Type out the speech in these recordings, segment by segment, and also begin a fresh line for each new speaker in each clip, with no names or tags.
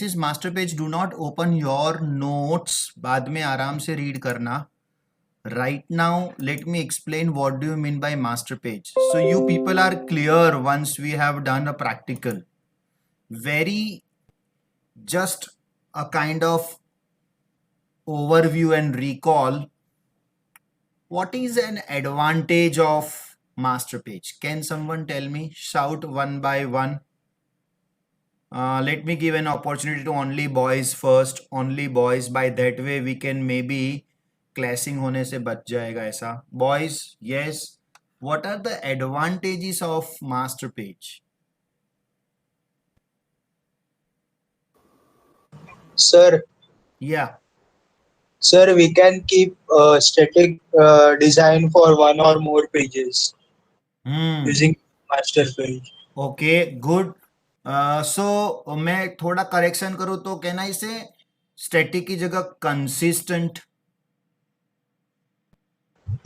This is master page. Do not open your notes, बाद में आराम से रीड करना. Right now, let me explain what do you mean by master page. So you people are clear once we have done a practical. Very just a kind of overview and recall. What is an advantage of master page? Can someone tell me? Shout one by one. Let me give an opportunity to only boys first. Only boys. By that way, we can maybe क्लैसिंग होने से बच जाएगा ऐसा. Boys, yes. What are the advantages of master page?
Sir,
या
sir, we can keep static design for one or more pages using master page.
Okay, good. So मैं थोड़ा correction करूँ तो कहना इसे स्टैटिक की जगह consistent.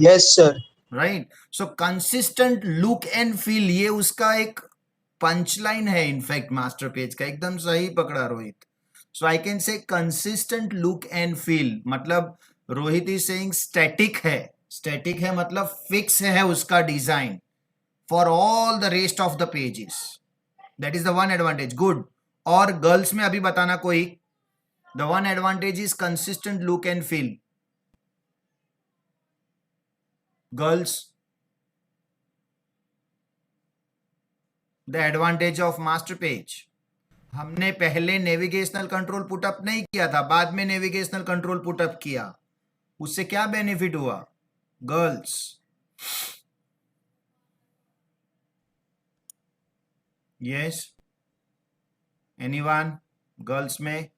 Yes, sir.
Right. So consistent look and feel, ये उसका एक पंचलाइन है. इनफैक्ट मास्टर पेज का एकदम सही पकड़ा Rohit. So I can say consistent look and feel. मतलब रोहित इज सेइंग स्टैटिक है. स्टैटिक है मतलब फिक्स है उसका design for all the rest of the pages. That is the one advantage. Good. और गर्ल्स में अभी बताना कोई. The one advantage is consistent look and feel. Girls, the advantage of master page. हमने पहले नेविगेशनल कंट्रोल पुटअप नहीं किया था, बाद में नेविगेशनल कंट्रोल पुटअप किया. उससे क्या बेनिफिट हुआ? Girls, yes, anyone? गर्ल्स में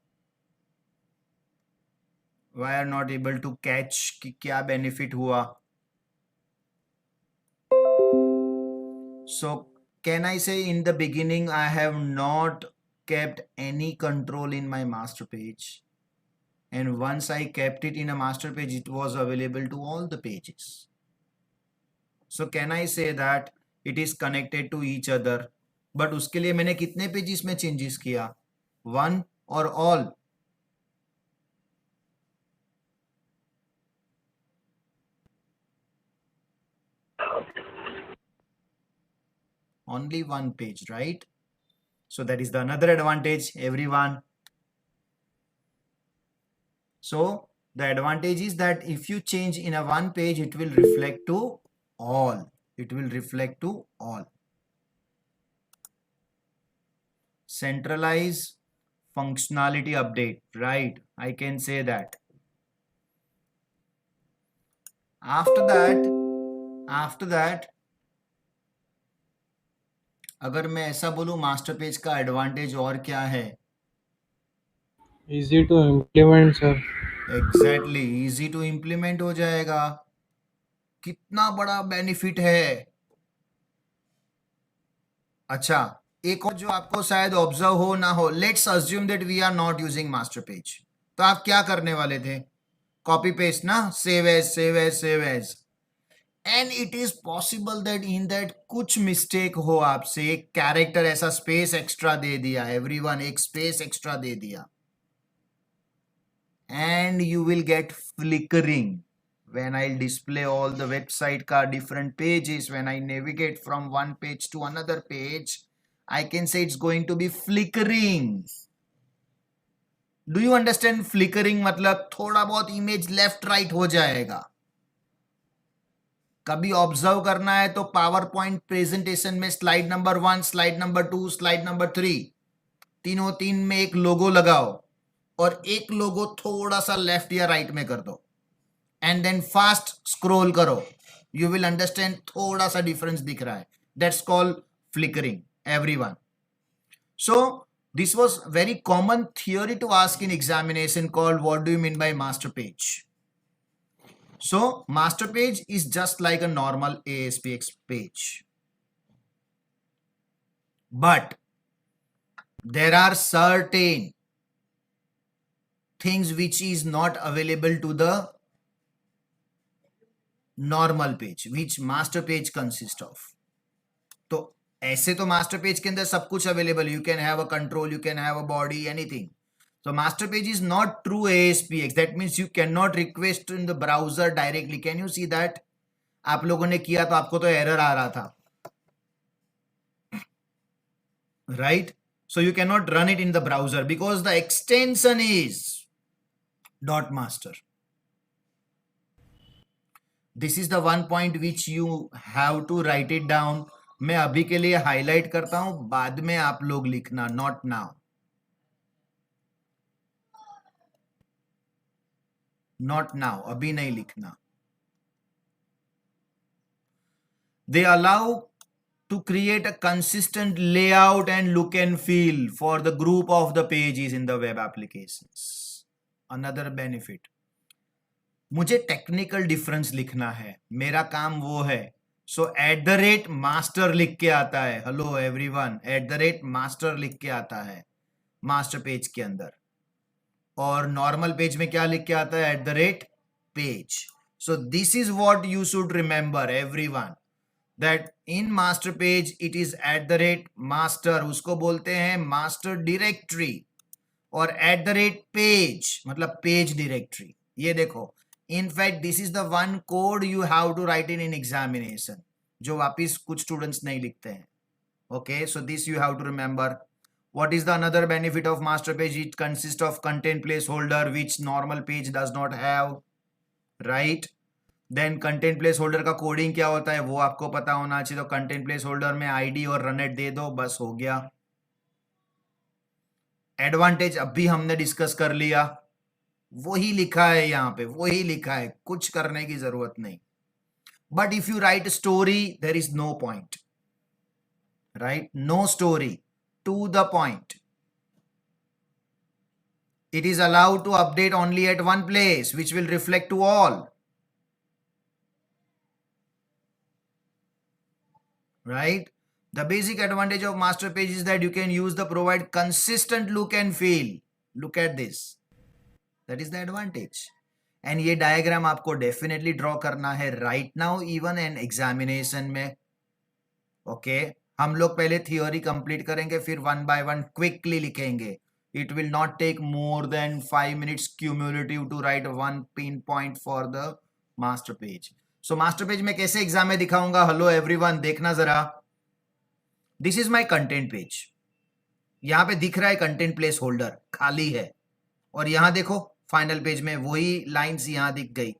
why are not able to catch कि क्या बेनिफिट हुआ? So can I say in the beginning I have not kept any control in my master page, and once I kept it in a master page, it was available to all the pages. So can I say that it is connected to each other? But उसके लिए मैंने कितने pages में changes किया? One और all? Only one page, right? So that is the another advantage, everyone. So the advantage is that if you change in a one page, it will reflect to all. It will reflect to all. Centralize functionality update, right? I can say that. After that, अगर मैं ऐसा बोलूं master page का advantage और क्या है?
Easy to implement, sir.
Exactly, easy to implement हो जाएगा. कितना बड़ा बेनिफिट है. अच्छा, एक और जो आपको शायद ऑब्जर्व हो ना हो. Let's assume that we are not using master page. तो आप क्या करने वाले थे? कॉपी पेस्ट ना, save as save as save as. And it is possible that in that कुछ मिस्टेक हो आपसे. एक कैरेक्टर ऐसा स्पेस एक्स्ट्रा दे दिया, एवरीवन एक स्पेस एक्स्ट्रा दे दिया, and you will get flickering when I display all the website ka different pages. When I navigate from one page to another page, I can say it's going to be flickering. Do you understand flickering? मतलब थोड़ा बहुत image left right हो जाएगा. कभी observe करना है तो power point presentation में slide number 1, slide number 2, slide number 3, तीनों तीन में एक लोगो लगाओ और एक लोगो थोड़ा सा लेफ्ट या राइट में कर दो एंड देन फास्ट स्क्रॉल करो. यू विल अंडरस्टैंड थोड़ा सा डिफरेंस दिख रहा है. That's called flickering, everyone. So this was very common theory to ask in examination called what do you mean by master page. So master page is just like a normal ASPX page, but there are certain things which is not available to the normal page, which master page consists of. तो ऐसे तो master page के अंदर सब कुछ available. You can have a control, you can have a body, anything. So master page is not true ASPX. That means you cannot request in the browser directly. Can you see that? आप लोगों ने किया तो आपको तो error आ रहा था, right? So you cannot run it in the browser because the extension is .master. This is the one point which you have to write it down. मैं अभी के लिए हाईलाइट करता हूं, बाद में आप लोग लिखना, not now. Not now, अभी नहीं लिखना. They allow to create a consistent layout and look and feel for the group of the pages in the web applications. Another benefit. मुझे टेक्निकल डिफरेंस लिखना है, मेरा काम वो है. सो @master लिख के आता है. हेलो एवरीवन, @master लिख के आता है मास्टर पेज के अंदर. और नॉर्मल पेज में क्या लिख के आता है? @page. So this is what you should remember everyone, that in master page it is @master, उसको बोलते हैं master directory. और @page मतलब page directory. ये देखो, in fact this is the one code you have to write in examination, जो वापिस कुछ स्टूडेंट्स नहीं लिखते हैं. Okay, so this you have to remember. What is the another benefit of master page? It consists of content placeholder which normal page does not have, right? Then content place holder का coding क्या होता है वो आपको पता होना चाहिए. तो कंटेंट प्लेस होल्डर में आईडी और रनएट दे दो, बस हो गया. एडवांटेज अभी हमने डिस्कस कर लिया, वही लिखा है यहाँ पे, वही लिखा है, कुछ करने की जरूरत नहीं. But if you write story there is no point, right? No story, to the point. It is allowed to update only at one place which will reflect to all. Right? The basic advantage of master page is that you can use the provide consistent look and feel. Look at this. That is the advantage. And ये diagram आपको definitely draw करना है right now, even in examination में. Okay? हम लोग पहले theory complete करेंगे, फिर one by one quickly लिखेंगे. It will not take more than 5 minutes cumulative to write one pinpoint for the master page. So master page में कैसे exam में दिखाऊंगा? हेलो एवरीवन, देखना जरा. This is my content page. यहां पे दिख रहा है कंटेंट प्लेस होल्डर खाली है, और यहां देखो फाइनल पेज में वही लाइंस यहां दिख गई.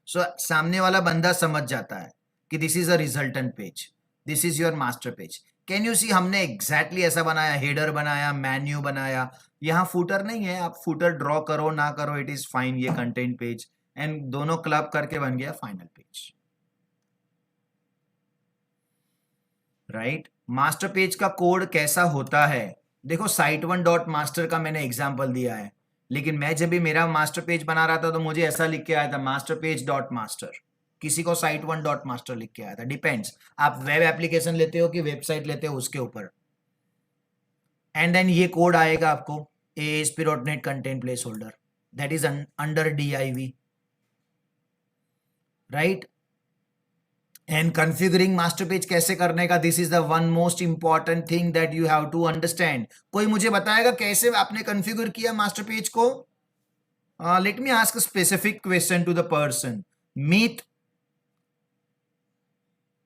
सो सामने वाला बंदा समझ जाता है कि this is a resultant page, this is your master page. Can you see हमने एग्जैक्टली ऐसा बनाया, हेडर बनाया, मेन्यू बनाया. यहाँ फूटर नहीं है, आप फूटर ड्रॉ करो ना करो, इट इज फाइन. ये कंटेंट पेज एंड दोनों क्लब करके बन गया final page, right? Master page का कोड कैसा होता है? देखो, site1.master का मैंने एग्जांपल दिया है, लेकिन मैं जब भी मेरा मास्टर पेज बना रहा था तो मुझे ऐसा लिख के आया था मास्टर पेज .master. किसी को site1.master लिख के आया था. डिपेंड्स, आप वेब एप्लीकेशन लेते हो कि वेबसाइट लेते हो उसके ऊपर. एंड देन ये कोड आएगा आपको ASP.NET content place holder, that is under DIV, right? And configuring master page कैसे करने का, this is the one most important thing that you have to understand. कोई मुझे बताएगा कैसे आपने कॉन्फ़िगर किया मास्टर पेज को? Let me ask a specific question to the person. Meet,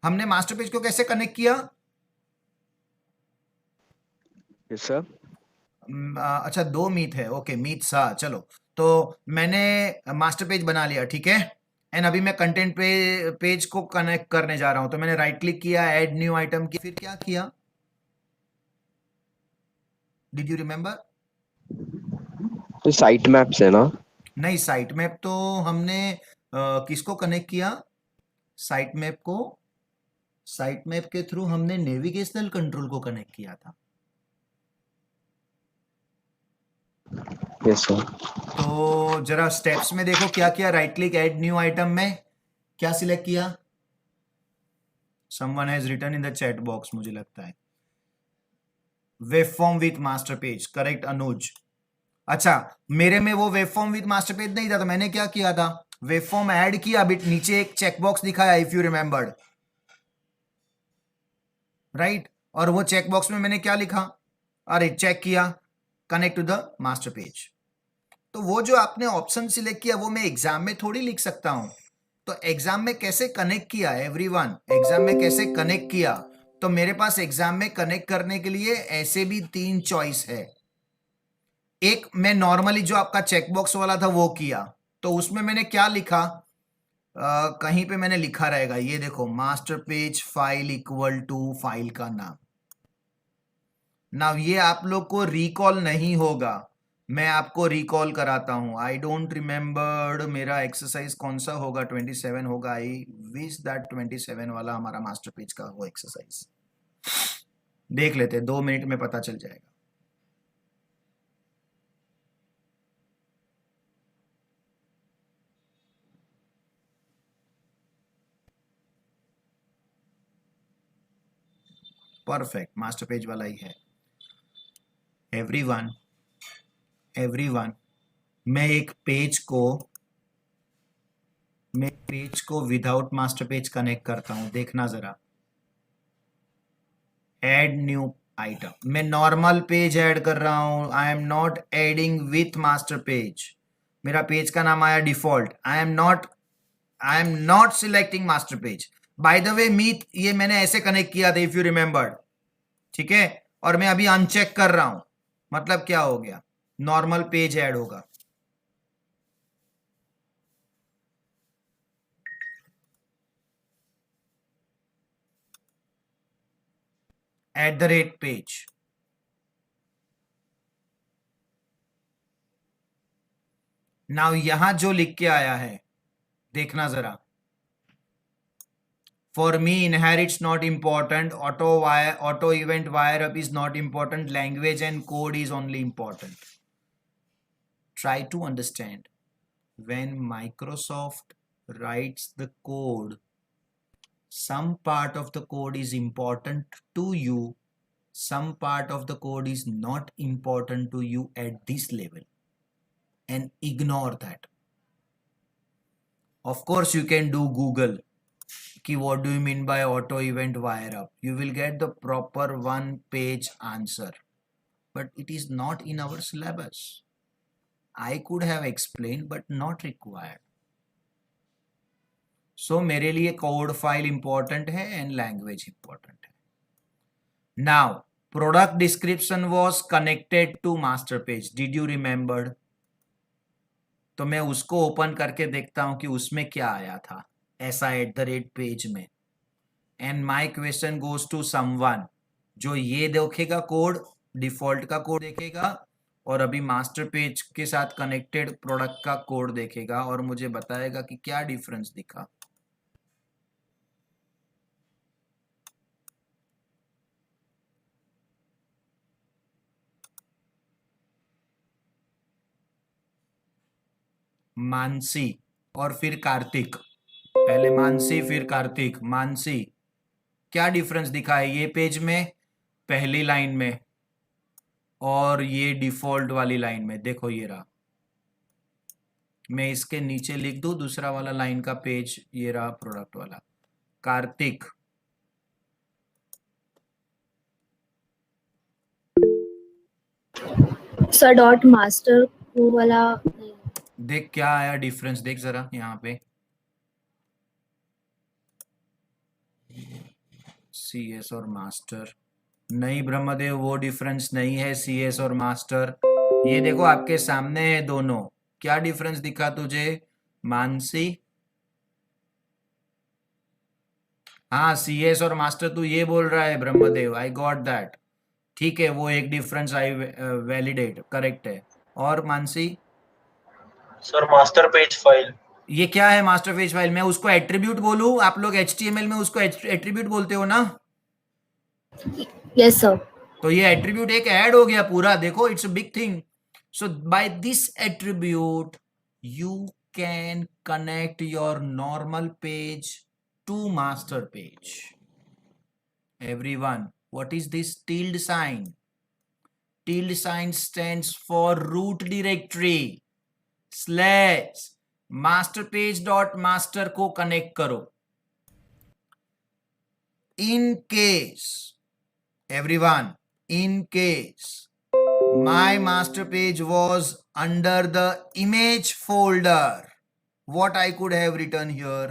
हमने मास्टर पेज को कैसे कनेक्ट किया?
Yes sir.
अच्छा, 2 मीत है. ओके, मीत सा. चलो, तो मैंने मास्टर पेज बना लिया, ठीक है. एंड अभी मैं कंटेंट पेज को कनेक्ट करने जा रहा हूं. तो मैंने राइट क्लिक किया, ऐड न्यू आइटम की, फिर क्या किया? Did you remember?
तो साइट मैप्स है ना?
नहीं, साइट मैप तो हमने किसको कनेक्ट किया? साइट मैप को, साइट मैप के थ्रू हमने नेविगेशनल कंट्रोल को कनेक्ट किया था.
Yes sir.
तो जरा स्टेप्स में देखो क्या किया. Right click, add new item में क्या सिलेक्ट किया? Someone has written in the chat box, मुझे लगता है web form with master page. Correct Anuj. अच्छा, मेरे में वो web form with master page नहीं था, तो मैंने क्या किया था? वेब फॉर्म ऐड किया, अभी नीचे एक चेकबॉक्स दिखाया, इफ यू रिमेंबर्ड, राइट? और वो चेकबॉक्स में मैंने क्या लिखा? अरे चेक किया, connect to the master page. तो वो जो आपने ऑप्शन सिलेक्ट किया वो मैं एग्जाम में थोड़ी लिख सकता हूं। तो एग्जाम में कैसे कनेक्ट किया एवरीवन, एग्जाम में कैसे कनेक्ट किया? तो मेरे पास एग्जाम में कनेक्ट करने के लिए ऐसे भी 3 चॉइस है। एक मैं नॉर्मली जो आपका चेकबॉक्स वाला था वो किया, तो उसमें मैंने क्या लिखा, कहीं पे मैंने लिखा रहेगा, ये देखो, master page file equal to file का नाम। ना ये आप लोग को रिकॉल नहीं होगा, मैं आपको रिकॉल कराता हूं। आई डोंट रिमेम्बर मेरा एक्सरसाइज कौन सा होगा, 27 होगा। आई विश दैट 27 वाला हमारा मास्टर पेज का वो एक्सरसाइज देख लेते, 2 मिनट में पता चल जाएगा। परफेक्ट, मास्टर पेज वाला ही है। एवरीवन, मैं एक पेज को विदाउट मास्टर पेज कनेक्ट करता हूं, देखना जरा। ऐड न्यू आइटम, मैं नॉर्मल पेज ऐड कर रहा हूं, I am not adding with master page. मेरा पेज का नाम आया default, I am not selecting master page. By the way Meet, ये मैंने ऐसे कनेक्ट किया था, इफ यू रिमेंबर्ड, ठीक है। और मैं अभी अनचेक कर रहा हूं, मतलब क्या हो गया, नॉर्मल पेज ऐड होगा। @page, नाउ यहां जो लिख के आया है देखना जरा। For me, inherits not important. Auto event wire up is not important. Language and code is only important. Try to understand. When Microsoft writes the code, some part of the code is important to you. Some part of the code is not important to you at this level. And ignore that. Of course, you can do Google. What do you mean by auto event wire up? You will get the proper 1-page answer, but it is not in our syllabus. I could have explained but not required. So मेरे लिए code file important है and language important है. Now product description was connected to master page. Did you remember? तो मैं उसको open करके देखता हूं कि उसमें क्या आया था ऐसा @page में। And my question goes to someone जो ये देखेगा कोड, डिफॉल्ट का कोड देखेगा और अभी मास्टर पेज के साथ कनेक्टेड प्रोडक्ट का कोड देखेगा और मुझे बताएगा कि क्या डिफरेंस दिखा। मानसी और फिर कार्तिक, पहले मानसी फिर कार्तिक। मानसी, क्या डिफरेंस दिखा है ये पेज में पहली लाइन में और ये डिफॉल्ट वाली लाइन में? देखो ये रहा, मैं इसके नीचे लिख दूं दूसरा वाला लाइन का पेज, ये रहा प्रोडक्ट वाला। कार्तिक,
सर डॉट मास्टर वो वाला नहीं।
देख क्या आया डिफरेंस, देख जरा यहाँ पे CS और मास्टर। नहीं ब्रह्मदेव, वो डिफरेंस नहीं है CS और मास्टर। ये देखो आपके सामने है दोनों, क्या डिफरेंस दिखा तुझे मानसी? हाँ CS और मास्टर तू ये बोल रहा है ब्रह्मदेव, आई गॉट दैट, ठीक है, वो एक डिफरेंस आई वैलिडेट, करेक्ट है। और Mansi?
Sir master page file.
ये क्या है मास्टर पेज फाइल? मैं उसको एट्रीब्यूट बोलूं? आप लोग HTML में उसको एट्रीब्यूट बोलते हो ना?
Yes sir.
तो ये एट्रीब्यूट एक ऐड हो गया पूरा, देखो it's a big thing. So by this attribute you can connect your normal page to master page. Everyone, what is this tilde sign? Tilde sign stands for root directory / master page dot master को connect करो। In case, everyone, in case my master page was under the image folder, what I could have written here?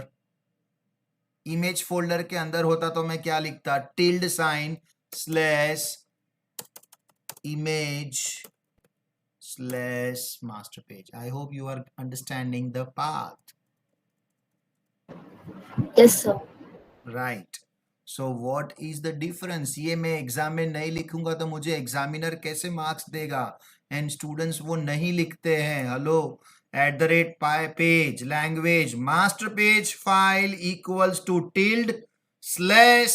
Image folder के अंदर होता तो मैं क्या लिखता? Tilde sign slash image slash master page. I hope you are understanding the path.
Yes, sir.
Right. So what is the difference? ये मैं exam में नहीं लिखूंगा तो मुझे एग्जामिनर कैसे मार्क्स देगा? एंड स्टूडेंट्स वो नहीं लिखते हैं. Hello, @page language master page file equals to tilde slash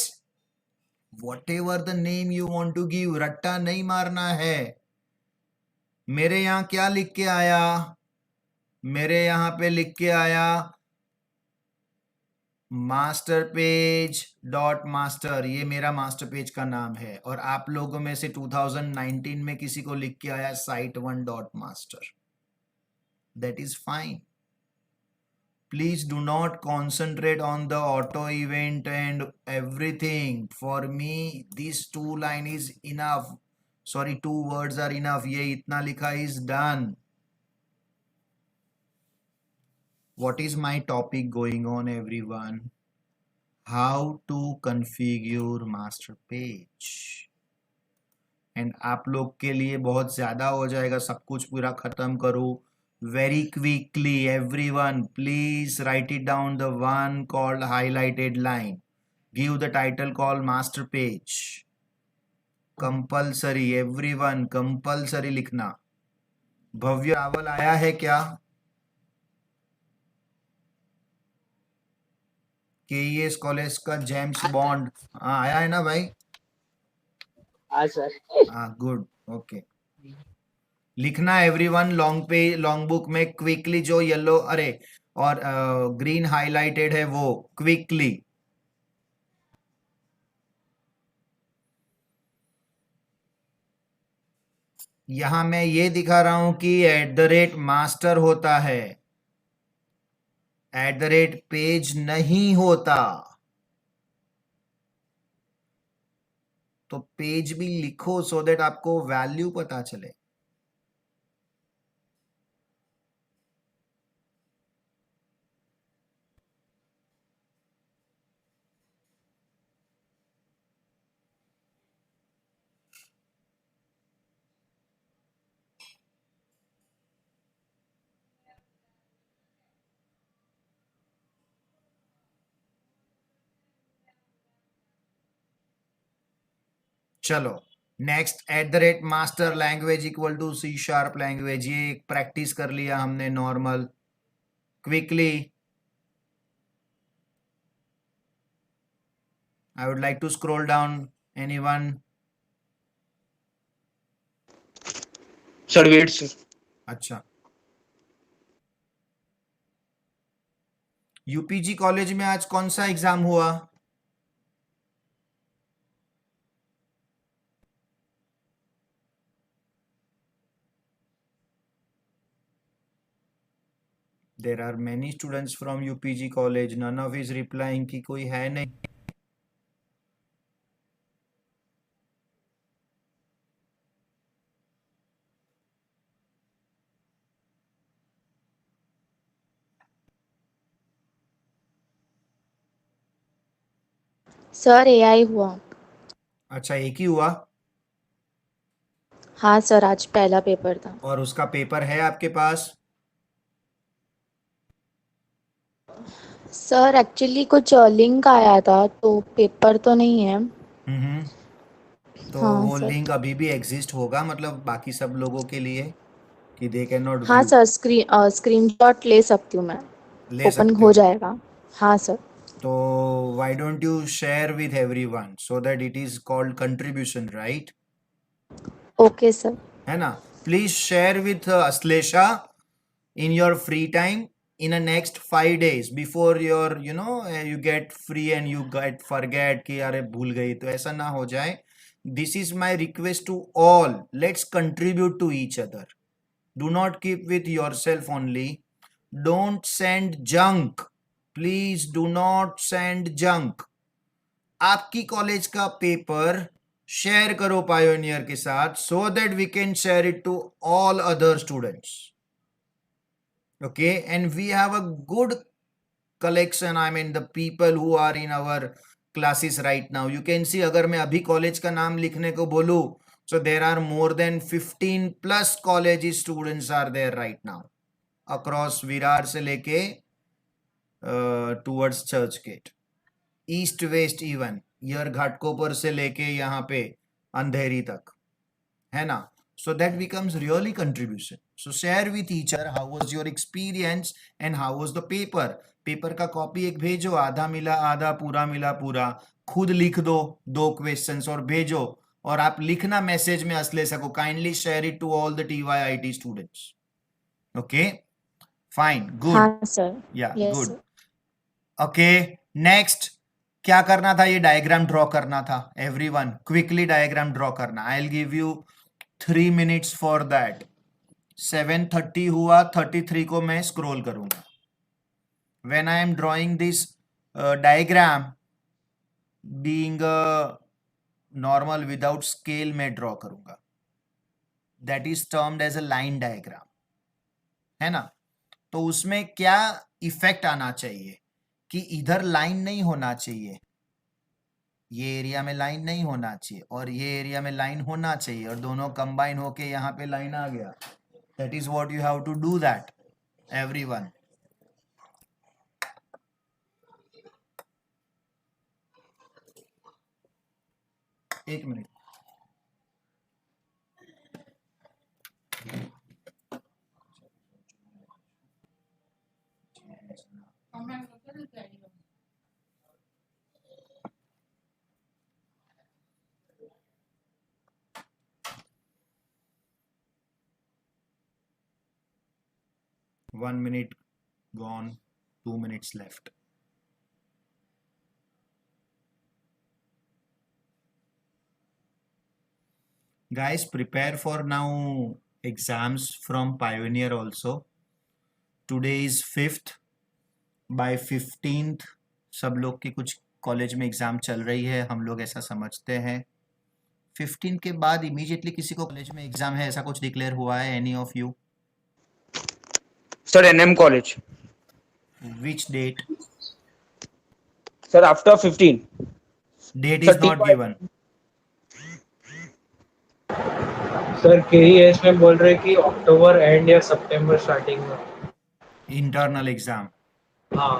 whatever the name you want to give. रट्टा नहीं मारना है. मेरे यहाँ क्या लिख के आया? मेरे यहाँ पे लिख के आया मास्टर पेज डॉट मास्टर. ये मेरा मास्टर पेज का नाम है. और आप लोगों में से 2019 में किसी को लिख के आया site1 dot master. That is fine. Please do not concentrate on the auto event and everything. For me, this 2 line is enough. Sorry, 2 words are enough. ये इतना लिखा is done. What is my topic going on, everyone? How to configure master page. And आप लोग के लिए बहुत ज़्यादा हो जाएगा. सब कुछ पूरा ख़त्म करो. Very quickly, everyone, please write it down, the one called highlighted line. Give the title called master page. Compulsory, everyone, compulsory लिखना. भव्य रावल आया है क्या? KES कॉलेज का जेम्स बॉन्ड आया है ना भाई?
हाँ सर.
हाँ, गुड, ओके. लिखना एवरीवन लॉन्ग बुक में क्विकली. जो येलो अरे और ग्रीन हाईलाइटेड है वो क्विकली. यहां मैं ये दिखा रहा हूं कि @master होता है, @पेज नहीं होता. तो पेज भी लिखो सो दैट आपको वैल्यू पता चले. चलो next. @master language equal to C# language. ये एक प्रैक्टिस कर लिया हमने normal. Quickly I would like to scroll down. Anyone?
Sir wait sir.
अच्छा. यूपीजी कॉलेज में आज कौन सा एग्जाम हुआ? There are many students from UPG college. None of is replying कि कोई है नहीं.
सर AI हुआ.
अच्छा, एक ही हुआ?
हाँ सर, आज पहला पेपर था.
और उसका पेपर है आपके पास?
सर एक्चुअली कुछ लिंक आया था तो पेपर तो नहीं है.
तो
हाँ
वो
सर.
लिंक अभी भी एग्जिस्ट होगा मतलब बाकी सब लोगों के लिए कि दे कैन नॉट
हाँ
व्यू?
सर, स्क्रीनशॉट ले सकती हूँ मैं.
ले
ओपन
सकते
हो
हो.
जाएगा. हाँ सर.
तो why don't you share with everyone so that it is called contribution, right?
Okay sir.
है ना? Please share with Aslesha in your free time in the next 5 days before your you get free and you get forget कि अरे भूल गई. तो ऐसा ना हो जाए. This is my request to all. Let's contribute to each other. Do not keep with yourself only. Don't send junk. Please do not send junk. आपकी कॉलेज का पेपर शेयर करो पायोनियर के साथ, so that we can share it to all other students. Okay, and we have a good collection. I mean the people who are in our classes right now. You can see अगर मैं अभी college का नाम लिखने को बोलूं, so there are more than 15 plus college students are there right now across Virar से लेके towards Churchgate, east west, even यर घाटकोपर से लेके यहाँ पे अंधेरी तक, है ना. So that becomes really contribution. So share with teacher how was your experience and how was the paper. Paper का कॉपी एक भेजो, आधा मिला आधा, पूरा मिला पूरा. खुद लिख दो 2 क्वेश्चंस और भेजो. और आप लिखना मैसेज में असले सको. Kindly share it to all the TYIT students. Okay, fine, good.
हाँ सर.
या
Yes,
good.
sir.
Okay, next क्या करना था? ये डायग्राम ड्रॉ करना था. एवरीवन क्विकली डायग्राम ड्रॉ करना. I will give you 3 minutes for that. 7:30 हुआ, 33 को मैं स्क्रॉल करूंगा. When I am drawing this diagram, being normal without scale में ड्रॉ करूंगा. That is termed as a line diagram, है ना. तो उसमें क्या इफेक्ट आना चाहिए कि इधर लाइन नहीं होना चाहिए, ये एरिया में लाइन नहीं होना चाहिए, और ये एरिया में लाइन होना चाहिए, और दोनों कंबाइन होके यहाँ पे लाइन आ गया. That is what you have to do that, everyone. एक minute. One minute gone, 2 minutes left. Guys, prepare for now exams from Pioneer also. Today is 5th. By 15th सब लोग की कुछ कॉलेज में एग्जाम चल रही है, हम लोग ऐसा समझते हैं. 15 के बाद इमीडिएटली किसी को कॉलेज में एग्जाम है, ऐसा कुछ डिक्लेयर हुआ है? Any of you?
Sir, NM college.
Which date?
Sir, after 15.
Date is not
35.
given.
Sir KES में बोल रहे कि अक्टूबर एंड या सितंबर स्टार्टिंग में.
Internal exam.
हाँ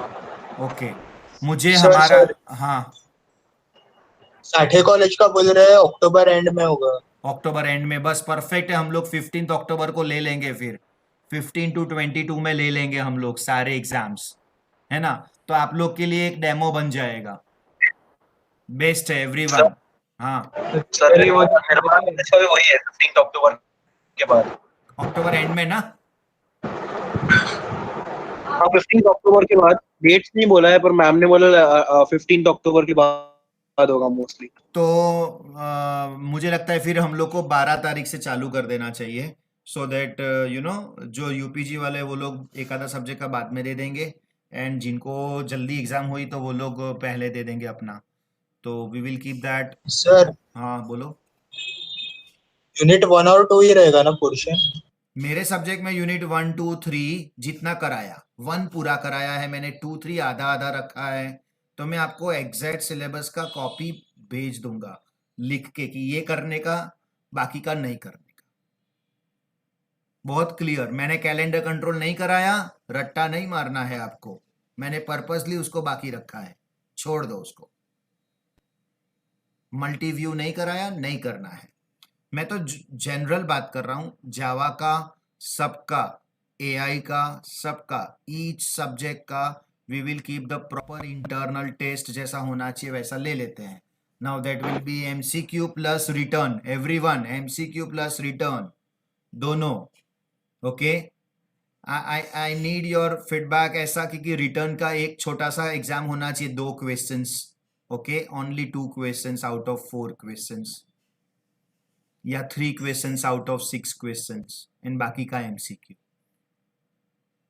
ओके, मुझे
सर,
हमारा
सर.
हाँ,
साठे कॉलेज का बोल रहे हैं अक्टूबर एंड में होगा.
अक्टूबर एंड में. बस परफेक्ट है. हम लोग 15 अक्टूबर को ले लेंगे, फिर 15 to 22 में ले लेंगे हम लोग सारे एग्जाम्स, है ना. तो आप लोग के लिए एक डेमो बन जाएगा. बेस्ट है एवरीवन. हाँ,
सर ये वो
वही है 15 अक्टूबर के बाद.
अक्टूबर एंड में ना.
हाँ, 15 अक्टूबर के बाद. डेट्स नहीं बोला है, पर मैम ने बोला 15 अक्टूबर के बाद होगा मोस्टली.
तो मुझे लगता है फिर हम लोग को 12 तारीख से चालू कर देना चाहिए, सो दैट यू नो जो यूपीजी वाले वो लोग एक आधा सब्जेक्ट का बाद में दे देंगे, एंड जिनको जल्दी एग्जाम हुई तो वो लोग पहले दे देंगे अपना. तो we will keep that.
Sir
हाँ बोलो.
यूनिट 1 और 2 ही रहेगा ना पोर्शन?
मेरे सब्जेक्ट में यूनिट 1 2 3 जितना कराया, 1 पूरा कराया है मैंने, 2 3 आधा आधा रखा है. तो मैं आपको एग्जैक्ट सिलेबस का कॉपी भेज दूंगा लिख के कि ये करने का, बाकी का नहीं करने का. बहुत क्लियर. मैंने कैलेंडर कंट्रोल नहीं कराया, रट्टा नहीं मारना है आपको. मैंने पर्पसली उसको बाकी रखा है, छोड़ दो उसको. मल्टी व्यू नहीं कराया, नहीं करना है. मैं तो जनरल बात कर रहा हूं, जावा का सबका, एआई का सबका, ईच सब्जेक्ट का. We will keep the proper internal test जैसा होना चाहिए वैसा ले लेते हैं. Now that will be MCQ plus written. Everyone MCQ plus written दोनों. Okay, I need your feedback ऐसा कि रिटर्न का एक छोटा सा एग्जाम होना चाहिए, 2 questions. Okay, only 2 questions out of 4 questions, या 3 क्वेश्चंस आउट ऑफ 6 क्वेश्चंस, इन बाकी का MCQ.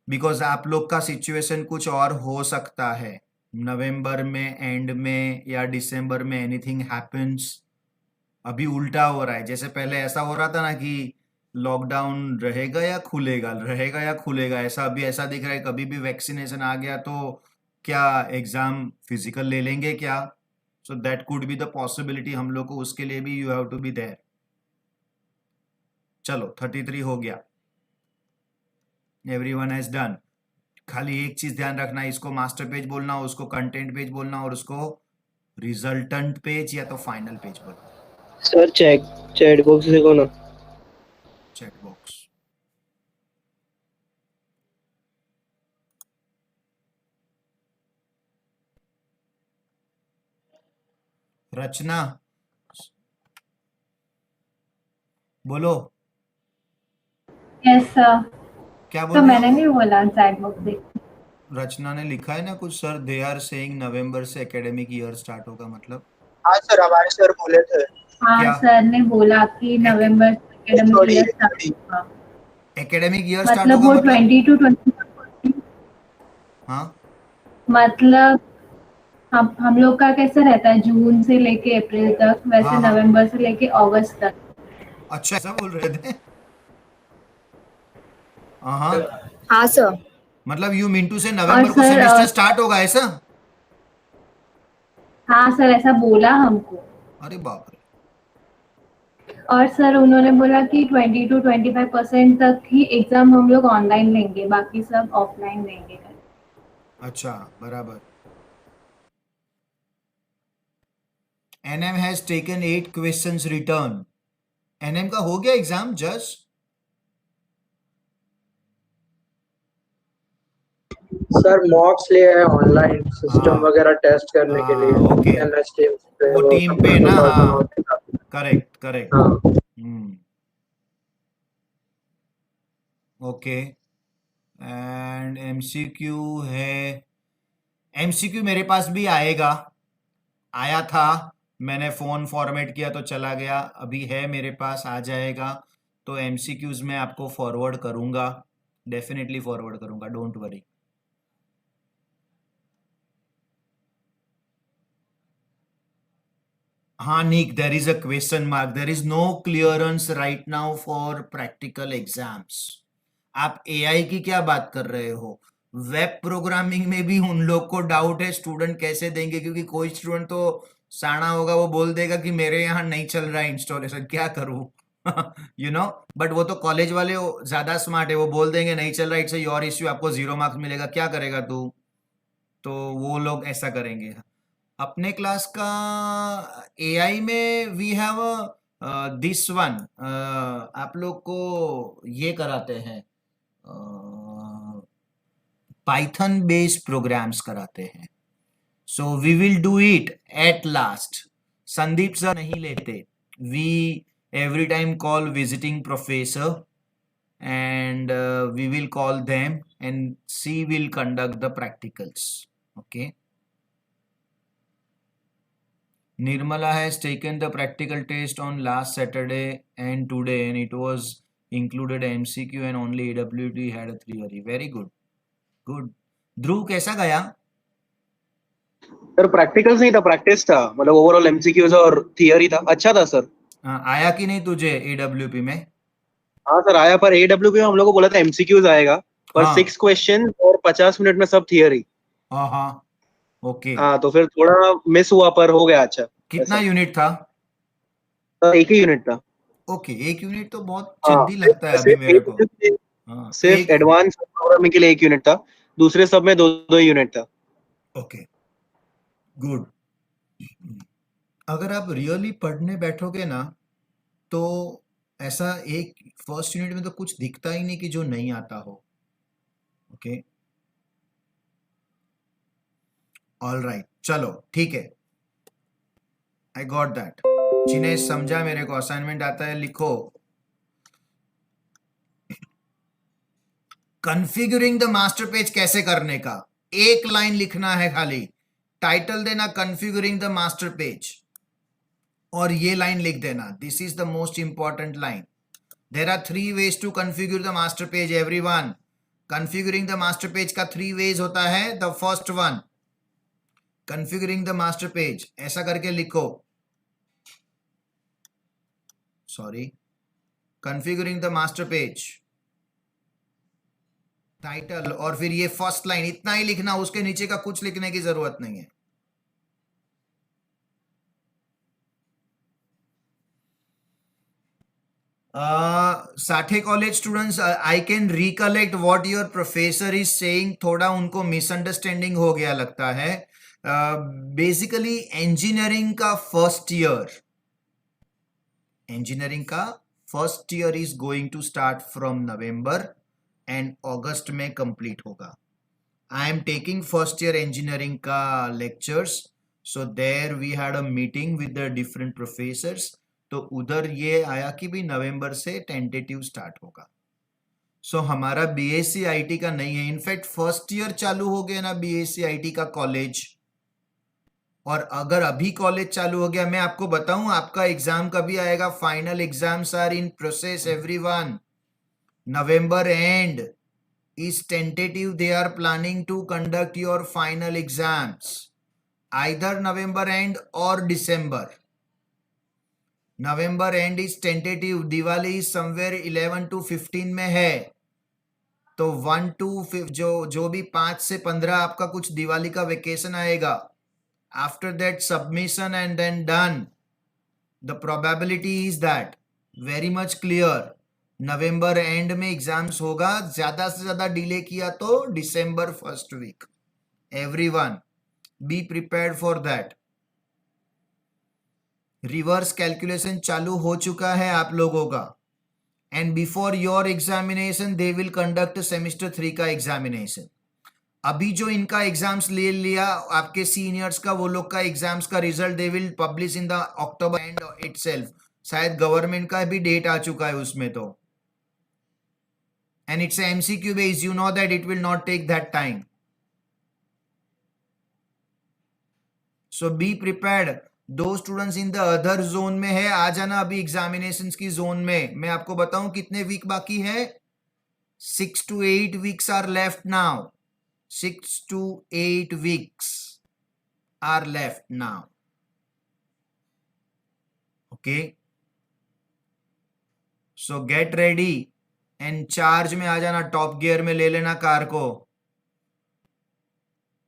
बिकॉज आप लोग का सिचुएशन कुछ और हो सकता है. नवंबर में एंड में या दिसंबर में एनीथिंग हैपेंस, अभी उल्टा हो रहा है। जैसे पहले ऐसा हो रहा था ना कि लॉकडाउन रहेगा या खुलेगा, ऐसा अभी ऐसा दिख रहा है कभी भी वैक्सीनेशन आ गया तो क्या एग्जाम फिजिकल ले लेंगे क्या? So that could be the possibility, हम लोग को उसके लिए भी you have to be there. चलो 33 हो गया, एवरीवन हैज डन। खाली एक चीज ध्यान रखना, इसको मास्टर पेज बोलना, उसको कंटेंट पेज बोलना और उसको रिजल्टेंट पेज या तो फाइनल पेज बोलना।
सर चैट बॉक्स देखो ना।
चेक बॉक्स रचना बोलो,
यस सर।
क्या बोल
तो
रहे
मैंने
हो?
नहीं बोला चैट बॉक्स देख।
रचना ने लिखा है ना कुछ, सर दे आर सेइंग नवंबर से एकेडमिक ईयर स्टार्ट होगा, मतलब
हाँ सर, हमारे सर बोले थे।
हाँ
क्या?
सर ने बोला कि नवंबर से एकेडमिक
थोड़ी
ईयर स्टार्ट होगा।
एकेडमिक ईयर स्टार्ट
मतलब
होगा
वो
मतलब?
20 to 21।
हाँ
मतलब हम लोग का कैसे रहता है, जून से लेके अप्रैल तक, वैसे
हाँ, हाँ।
नवंबर से लेके अगस्त तक।
अच्छा ऐसा बोल रहे थे? हाँ,
हाँ सर।
मतलब यू मीन टू से
और
नवंबर को
सर
सेमेस्टर स्टार्ट होगा ऐसा?
हाँ सर ऐसा बोला हमको।
अरे बाप रे।
और सर उन्होंने बोला कि 20 to 25% तक ही एग्जाम हम लोग ऑनलाइन लेंगे, बाकी सब ऑफलाइन लेंगे।
अच्छा बराबर। NM has taken 8 questions return. NM का हो गया एग्जाम जस्ट?
सर मॉक्स लिए हैं ऑनलाइन, सिस्टम
हाँ
वगैरह टेस्ट करने के लिए।
ओके,
एमएस टीम्स पे
वो
वो
टीम पे ना,
सॉर्ट
हाँ
आउट।
Correct correct.
हाँ
ओके। एंड एमसीक्यू है, एमसीक्यू मेरे पास भी आएगा, आया था, मैंने फोन फॉर्मेट किया तो चला गया, अभी है मेरे पास, आ जाएगा। तो एमसीक्यूज में आपको फॉरवर्ड करूंगा, डेफिनेटली फॉरवर्ड करूंगा, डोंट वरी। हाँ Nick, there is a question mark, there is no clearance right now for practical exams. आप एआई की क्या बात कर रहे हो? वेब प्रोग्रामिंग में भी उन लोग को डाउट है स्टूडेंट कैसे देंगे, क्योंकि कोई स्टूडेंट तो साना होगा, वो बोल देगा कि मेरे यहाँ नहीं चल रहा है इंस्टॉलेशन, क्या करूँ? यू नो, बट वो तो कॉलेज वाले ज्यादा स्मार्ट है, वो बोल देंगे नहीं चल रहा, इट्स योर इश्यू, आपको 0 मार्क्स मिलेगा, क्या करेगा तू? तो वो लोग ऐसा करेंगे। अपने क्लास का एआई में वी हैव दिस वन, आप लोग को ये कराते हैं, पाइथन बेस्ड प्रोग्राम्स कराते हैं। So we will do it at last. Sandeep sir नहीं लेते, we every time call visiting professor and we will call them and she will conduct the practicals. Okay. Nirmala has taken the practical test on last Saturday and today, and it was included MCQ and only AWT had a theory. Very good. Good. ध्रुव कैसा गया?
Sir practicals नहीं था, practice था, मतलब overall MCQs और theory था, अच्छा था सर।
आया कि नहीं तुझे AWP में?
हाँ सर आया, पर एडब्ल्यूपी में हम लोग को बोला था एमसीक्यूज आएगा, पर
हाँ
6 क्वेश्चन और 50 मिनट में सब थियरी।
हाँ हाँ ओके।
हाँ तो फिर थोड़ा मिस हुआ, पर हो गया अच्छा।
कितना
ऐसा।
यूनिट था?
सर एक ही यूनिट था।
ओके, एक यूनिट तो बहुत
हाँ
जल्दी लगता है अभी मेरे को। हाँ तो
सिर्फ
एक,
एडवांस प्रोग्रामिंग के लिए एक यूनिट था, दूसरे सब में 2-2 यूनिट था।
Okay good. अगर आप रियली पढ़ने बैठोगे ना तो ऐसा एक फर्स्ट यूनिट में तो कुछ दिखता ही नहीं कि जो नहीं आता हो। ओके ऑल राइट, चलो ठीक है, आई गॉट दैट। जिन्हें समझा, मेरे को असाइनमेंट आता है, लिखो कॉन्फ़िगरिंग द मास्टर पेज कैसे करने का, एक लाइन लिखना है खाली, टाइटल देना कॉन्फ़िगरिंग द मास्टर पेज और ये लाइन लिख देना, this is the most important line. There are 3 ways to configure the master page, everyone. Configuring the master page का 3 ways होता है। The first one, configuring the master page, ऐसा करके लिखो, sorry, configuring the master page, title और फिर ये first line, इतना ही लिखना, उसके नीचे का कुछ लिखने की जरूरत नहीं है. Sathe college students, I can recollect what your professor is saying. थोड़ा उनको मिसअंडरस्टैंडिंग हो गया लगता है. बेसिकली इंजीनियरिंग का first year is going to start from November end अगस्त में कंप्लीट होगा. I am taking first year engineering का lectures, so there we had a meeting with the different professors. तो उधर ये आया कि भी नवंबर से टेंटेटिव स्टार्ट होगा. सो हमारा बीएससी आईटी का नहीं है. इनफैक्ट फर्स्ट ईयर चालू हो गया ना बीएससी आईटी का कॉलेज, और अगर अभी कॉलेज चालू हो गया, मैं आपको बताऊं आपका एग्जाम कभी आएगा. Final exams are in process everyone. November end is tentative. They are planning to conduct your final exams either November end और December. November end is tentative. Diwali is somewhere 11 to 15 में है, तो 1 to 5 जो भी 5 से 15 आपका कुछ दिवाली का वेकेशन आएगा. After that submission and then done. The probability is that very much clear. November end में एग्जाम्स होगा. ज्यादा से ज्यादा डिले किया तो December first week. Everyone be prepared for that. Reverse calculation चालू हो चुका है आप लोगों का. And before your examination they will conduct semester 3 का एग्जामिनेशन. अभी जो इनका एग्जाम्स ले लिया आपके सीनियर्स का, वो लोग का एग्जाम्स का result they will publish in the October end itself. शायद गवर्नमेंट का भी डेट आ चुका है उसमें तो. And it's MCQ based, you know that it will not take that time. So be prepared. दो students in the other zone में है, आ जाना अभी एग्जामिनेशन की जोन में. मैं आपको बताऊं कितने वीक बाकी है. 6 to 8 weeks are left now. 6 to 8 weeks are left now. Okay, so get ready and charge में आ जाना. टॉप गियर में ले लेना कार को.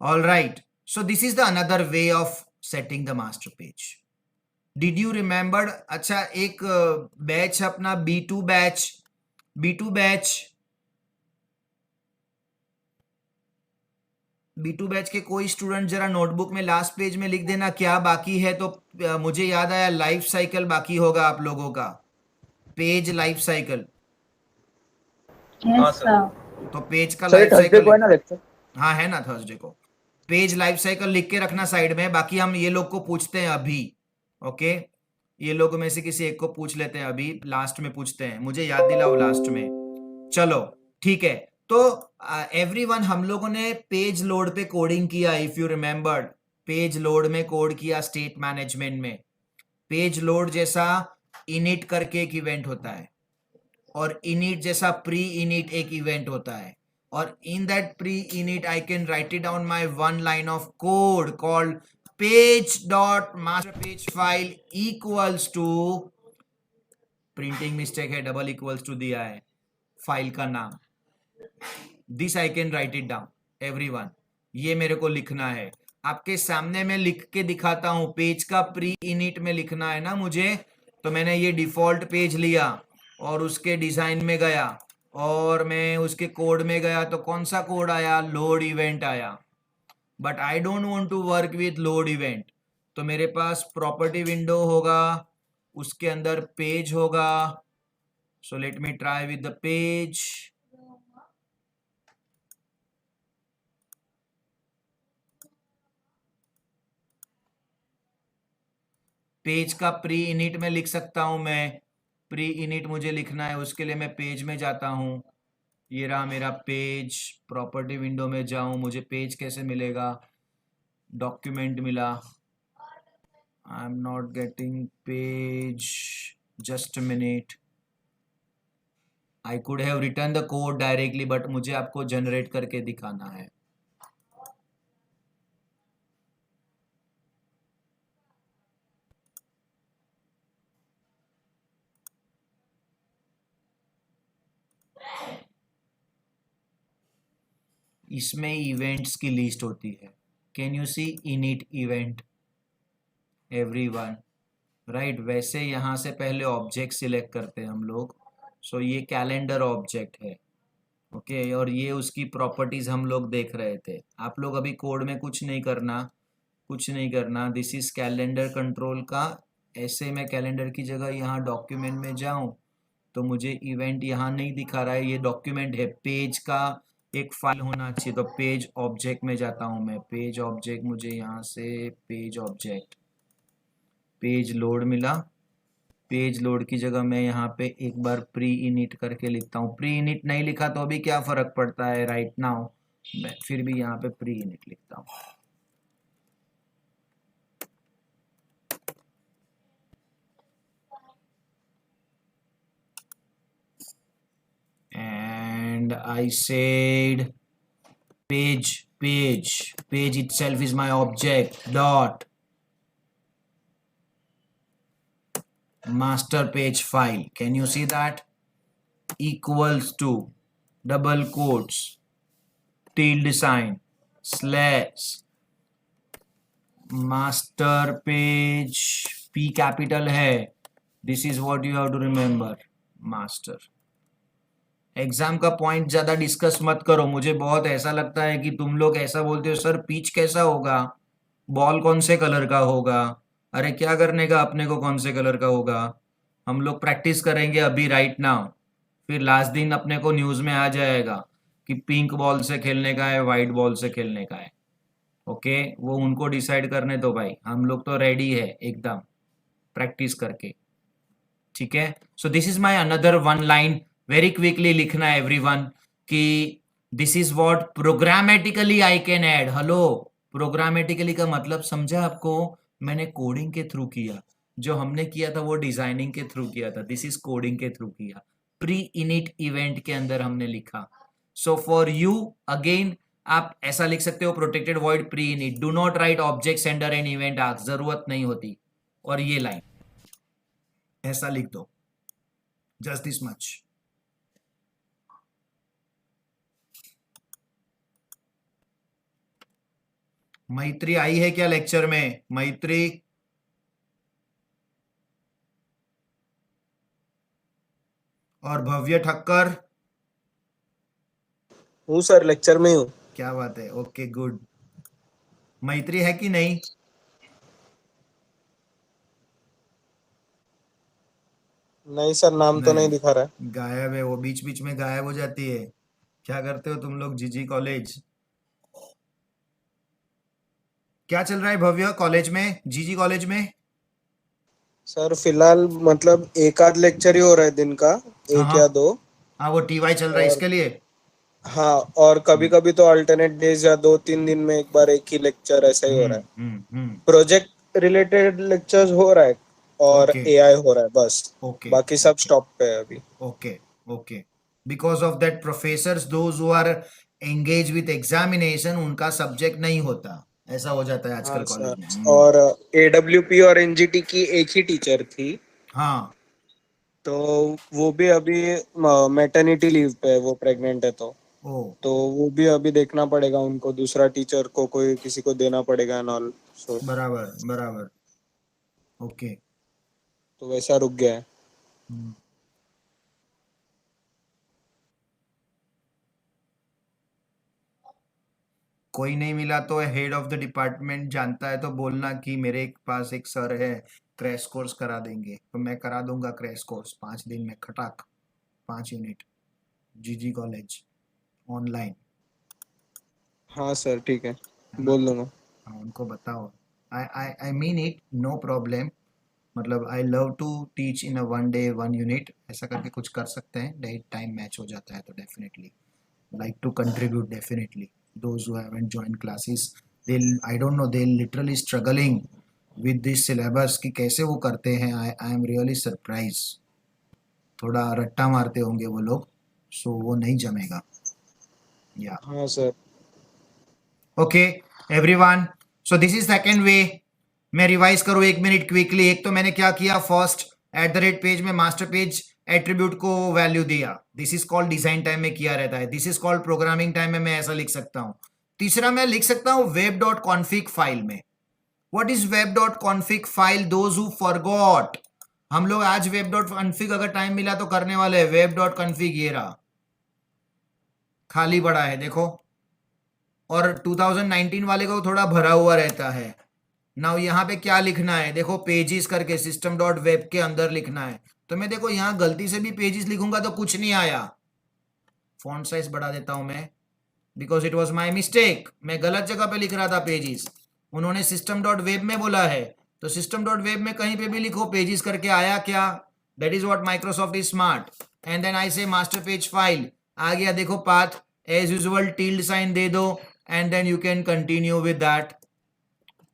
All right, so this is the another way of setting the master page. Did you remember? अच्छा, एक batch अपना B2 batch के कोई स्टूडेंट जरा नोटबुक में लास्ट पेज में लिख देना क्या बाकी है. तो मुझे याद आया लाइफ साइकिल बाकी होगा आप लोगों का. Page life cycle.
Yes sir.
तो पेज का
सर
लाइफ
थर्सडे
साइकिल
को है ना लेक्चर?
हाँ है ना, थर्सडे को. पेज लाइफ साइकिल लिख के रखना साइड में. बाकी हम ये लोग को पूछते हैं अभी. ओके, ये लोगों में से किसी एक को पूछ लेते हैं अभी, लास्ट में पूछते हैं. मुझे याद दिलाओ लास्ट में. चलो ठीक है. तो एवरीवन, हम लोगों ने पेज लोड पे कोडिंग किया. If you remember, page load में कोड किया स्टेट मैनेजमेंट में. पेज लोड जैसा इनिट करके एक इवेंट होता है, और इनिट जैसा प्री इनिट एक इवेंट होता है. और in that pre-init I can write it down my one line of code called page.masterpage file equals to, printing mistake है, डबल इक्वल्स टू दिया है फाइल का नाम. This I can write it down. Everyone, ये मेरे को लिखना है. आपके सामने मैं लिख के दिखाता हूं. पेज का प्री इनिट में लिखना है ना मुझे, तो मैंने ये डिफॉल्ट पेज लिया और उसके डिजाइन में गया और मैं उसके कोड में गया. तो कौन सा कोड आया? लोड इवेंट आया. But I don't want to work with load event. तो मेरे पास प्रॉपर्टी विंडो होगा, उसके अंदर पेज होगा. So let me try with the page. Page का प्री इनिट में लिख सकता हूं मैं. प्री इनिट मुझे लिखना है, उसके लिए मैं पेज में जाता हूं. ये रहा मेरा पेज. प्रॉपर्टी विंडो में जाऊं, मुझे पेज कैसे मिलेगा? डॉक्यूमेंट मिला. आई am not getting page. Just minute. I could have return the code directly, but मुझे आपको जनरेट करके दिखाना है. इसमें इवेंट्स की लिस्ट होती है. Can you see init event everyone, right? वैसे यहाँ से पहले ऑब्जेक्ट सिलेक्ट करते हैं हम लोग. सो ये कैलेंडर ऑब्जेक्ट है, ओके और ये उसकी प्रॉपर्टीज हम लोग देख रहे थे. आप लोग अभी कोड में कुछ नहीं करना. दिस इज कैलेंडर कंट्रोल का. ऐसे मैं कैलेंडर की जगह यहाँ डॉक्यूमेंट में जाऊँ तो मुझे इवेंट यहाँ नहीं दिखा रहा है. ये डॉक्यूमेंट है, पेज का एक फाइल होना चाहिए. तो पेज ऑब्जेक्ट में जाता हूँ मैं. पेज ऑब्जेक्ट, मुझे यहाँ से पेज ऑब्जेक्ट, पेज लोड मिला. पेज लोड की जगह मैं यहाँ पे एक बार प्री इनिट करके लिखता हूँ. प्री इनिट नहीं लिखा तो अभी क्या फर्क पड़ता है, राइट नाउ मैं फिर भी यहाँ पे प्री इनिट लिखता हूँ. And I said page itself is my object. Dot master page file. Can you see that? Equals to double quotes, tilde sign, slash, master page. P capital है. This is what you have to remember. Master. Exam का point ज्यादा discuss मत करो. मुझे बहुत ऐसा लगता है कि तुम लोग ऐसा बोलते हो, सर पिच कैसा होगा, बॉल कौन से कलर का होगा. अरे क्या करने का अपने को कौन से कलर का होगा. हम लोग प्रैक्टिस करेंगे अभी राइट नाउ. फिर लास्ट दिन अपने को न्यूज में आ जाएगा कि पिंक बॉल से खेलने का है, वाइट बॉल से खेलने का है. ओके वो उनको डिसाइड करने दो भाई. हम लोग तो रेडी है एकदम प्रैक्टिस करके. ठीक है. So this is my another one line. Very quickly लिखना है एवरीवन कि this is what programmatically I can add. Hello, programmatically का मतलब समझा आपको? मैंने कोडिंग के थ्रू किया. जो हमने किया था वो डिजाइनिंग के थ्रू किया था. दिस इज कोडिंग के थ्रू किया. प्री इनिट इवेंट के अंदर हमने लिखा. सो फॉर यू अगेन आप ऐसा लिख सकते हो, protected void pre init, do not right object sender and event arcs. जरूरत नहीं होती. और ये लाइन ऐसा लिख दो, जस्ट दिस मच. मैत्री आई है क्या लेक्चर में? मैत्री और भव्य ठक्कर.
हूँ सर, लेक्चर में हूँ.
क्या बात है. Okay good. मैत्री है कि नहीं?
नहीं सर, नाम तो नहीं दिखा रहा है.
गायब है वो, बीच बीच में गायब हो जाती है. क्या करते हो तुम लोग जीजी कॉलेज? क्या चल रहा है भव्य कॉलेज में, जीजी कॉलेज में?
सर फिलहाल मतलब एक आध लेक्चर ही हो रहा है दिन का, एक या दो.
हाँ वो टीवाई चल रहा है इसके लिए.
हाँ, और कभी कभी तो अल्टरनेट डेज या 2-3 दिन में एक बार एक ही लेक्चर ऐसा ही हो रहा है. प्रोजेक्ट रिलेटेड लेक्चर्स हो रहा है और
Okay.
एआई हो रहा है बस.
Okay.
बाकी सब स्टॉप पे है अभी.
Okay. Because of that professors those who are engage with examination, उनका सब्जेक्ट नहीं होता. ऐसा हो जाता है आजकल कॉलेज में.
और एडब्ल्यूपी और एनजीटी की एक ही टीचर थी.
हाँ
तो वो भी अभी मैटरनिटी लीव पे है, वो प्रेग्नेंट है. तो वो भी अभी देखना पड़ेगा उनको, दूसरा टीचर को कोई किसी को देना पड़ेगा एंड ऑल.
बराबर. ओके.
तो वैसा रुक गया है.
कोई नहीं मिला तो हेड ऑफ द डिपार्टमेंट जानता है तो बोलना कि मेरे पास एक सर है, क्रैश कोर्स करा देंगे. तो मैं करा दूंगा क्रैश कोर्स 5 दिन में, खटाक 5 यूनिट जीजी कॉलेज ऑनलाइन.
हाँ सर ठीक है, बोल दूंगा.
हाँ उनको बताओ. I mean it, no problem. मतलब I love to teach in a 1 day 1 unit. ऐसा करके कुछ कर सकते हैं. डेट टाइम मैच हो जाता है तो definitely like to contribute. Definitely those who haven't joined classes, I don't know, they're literally struggling with this syllabus कि कैसे वो करते हैं. I am really surprised. थोड़ा रट्टा मारते होंगे वो लोग, सो वो नहीं जमेगा. या
हाँ sir.
Okay everyone, so this is second way. मैं रिवाइज करूँ 1 मिनट क्विकली. एक तो मैंने क्या किया, फर्स्ट @ पेज में मास्टर पेज एट्रीब्यूट को वैल्यू दिया, this is called design time में किया रहता है, this is called programming time में मैं ऐसा लिख सकता हूं। तीसरा मैं लिख सकता हूं वेब डॉट कॉन्फिग फाइल में। What is web dot config file? Those who forgot, हम लोग आज वेब डॉट कॉन्फिग अगर टाइम मिला तो करने वाले हैं। वेब डॉट कॉन्फिग ये रहा, खाली पड़ा है देखो, और 2019 वाले को थोड़ा भरा हुआ रहता है। नाउ यहाँ पे क्या लिखना है देखो, पेजेस करके सिस्टम डॉट वेब के अंदर लिखना है। तो मैं देखो यहाँ गलती से भी पेजेस लिखूंगा तो कुछ नहीं आया। फॉन्ट साइज बढ़ा देता हूं मैं, because it was my mistake, मैं गलत जगह पे लिख रहा था पेजेस, उन्होंने सिस्टम डॉट वेब में बोला है, तो सिस्टम डॉट वेब में कहीं पे भी लिखो पेजेस करके, आया क्या? That is what Microsoft is smart. And then I say master page file, आ गया देखो path, as usual tilde sign दे दो, and then you can continue with that.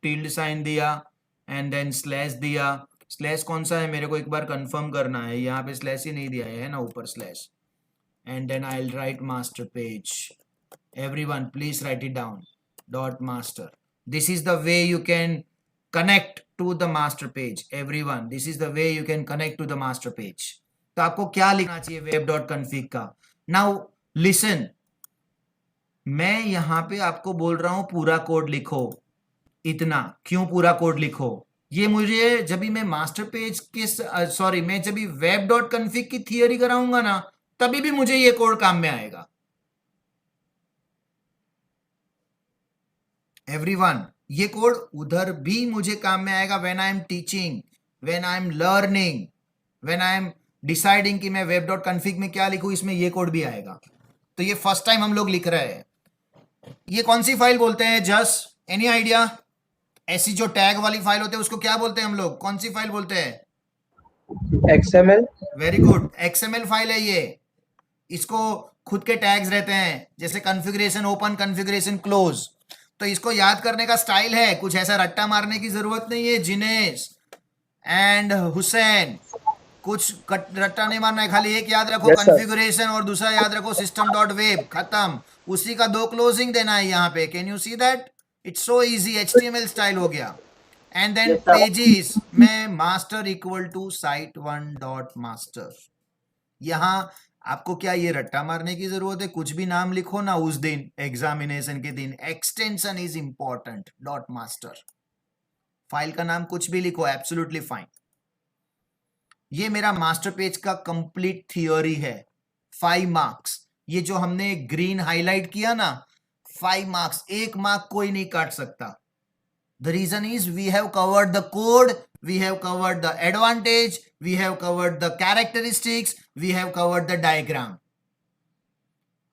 Tilde sign दिया एंड देन स्लैश दिया। स्लैश कौन सा है मेरे को एक बार कंफर्म करना है, यहाँ पे स्लैश ही नहीं दिया है ना, ऊपर slash. And then I will write master page, everyone please write it down, dot master. This is the way you can connect to the master page, everyone, this is the way you can connect to the master page. तो आपको क्या लिखना चाहिए web dot config का? now listen, मैं यहाँ पे आपको बोल रहा हूं पूरा कोड लिखो। इतना क्यों पूरा कोड लिखो? ये मुझे जब भी मैं मास्टर पेज के सॉरी मैं जब भी वेब डॉट कन्फिग की थियरी कराऊंगा ना, तभी भी मुझे ये कोड काम में आएगा। एवरीवन, ये कोड उधर भी मुझे काम में आएगा, when I am teaching, when I am learning, when I am deciding कि मैं वेब डॉट कन्फिग में क्या लिखूं, इसमें ये कोड भी आएगा। तो ये फर्स्ट टाइम हम लोग लिख रहे हैं। ये कौन सी फाइल बोलते हैं? Just any idea? ऐसी जो टैग वाली फाइल होते हैं उसको क्या बोलते हैं हम लोग? कौन सी फाइल बोलते हैं?
XML।
Very good, XML file है ये। इसको खुद के टैग्स रहते हैं, जैसे कॉन्फ़िगरेशन ओपन, कॉन्फ़िगरेशन क्लोज। तो इसको याद करने का स्टाइल है, कुछ ऐसा रट्टा मारने की जरूरत नहीं है। जिनेश एंड हुसैन, कुछ रट्टा नहीं मारना है, खाली एक याद रखो कॉन्फ़िगरेशन और दूसरा याद रखो सिस्टम डॉट वेब, खत्म। उसी का 2 क्लोजिंग देना है यहाँ पे। Can you see that? It's so easy, HTML style हो गया। एंड देन पेजेस में master equal to site 1 dot master. यहाँ आपको क्या ये रट्टा मारने की जरूरत है? कुछ भी नाम लिखो ना उस दिन, एग्जामिनेशन के दिन। Extension is important, dot master. File का नाम कुछ भी लिखो, एब्सोल्युटली फाइन। ये मेरा मास्टर पेज का कंप्लीट थियोरी है। 5 मार्क्स, ये जो हमने ग्रीन हाईलाइट किया ना, 5 मार्क्स, 1 मार्क कोई नहीं काट सकता। The reason is we have covered the code, we have covered the advantage, we have covered the characteristics, we have covered the diagram.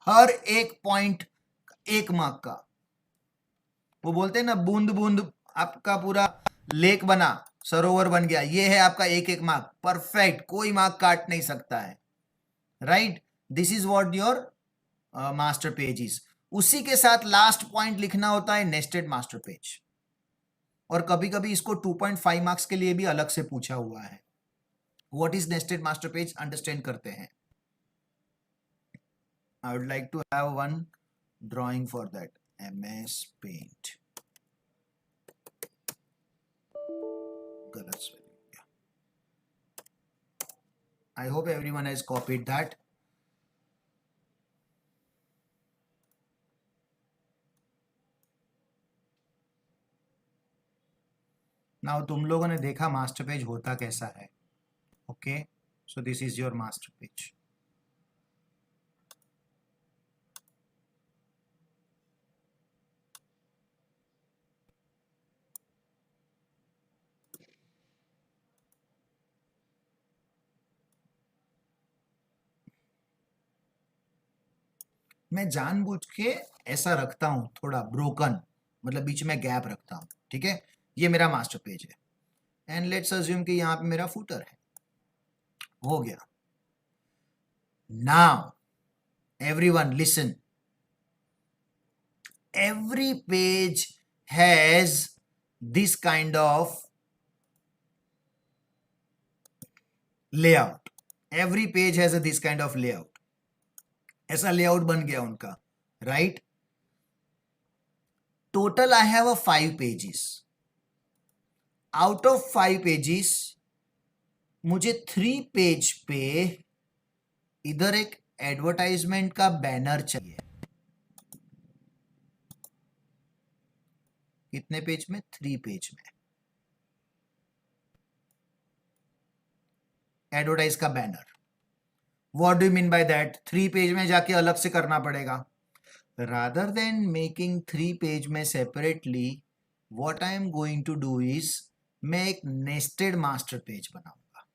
हर एक पॉइंट 1 मार्क का। वो बोलते हैं ना, बूंद बूंद आपका पूरा लेक बना, सरोवर बन गया। ये है आपका 1 मार्क, परफेक्ट, कोई मार्क काट नहीं सकता है। Right, this is what your master page is. उसी के साथ लास्ट पॉइंट लिखना होता है नेस्टेड मास्टर पेज, और कभी कभी इसको 2.5 मार्क्स के लिए भी अलग से पूछा हुआ है। What is nested master page, understand करते हैं। I would like to have one drawing for that, MS paint. गलत spelling. I hope everyone has copied that. Now तुम लोगों ने देखा मास्टर पेज होता कैसा है। Okay, so this is your master page. मैं जानबूझ के ऐसा रखता हूं, थोड़ा ब्रोकन, मतलब बीच में गैप रखता हूं। ठीक है, ये मेरा मास्टर पेज है। एंड लेट्स अज्यूम कि यहां पे मेरा फुटर है। हो गया। Now everyone listen, every page has this kind of layout. Every page has this kind of layout. ऐसा लेआउट बन गया उनका, right? Total I have 5 pages. Out of 5 pages मुझे 3 पेज पे इधर एक एडवर्टाइजमेंट का बैनर चाहिए। कितने पेज में? 3 पेज में एडवर्टाइज का banner. What do you mean by that? 3 page में जाके अलग से करना पड़ेगा। रादर देन मेकिंग 3 पेज में separately, what I am going to do is मैं एक नेस्टेड मास्टर पेज बनाऊंगा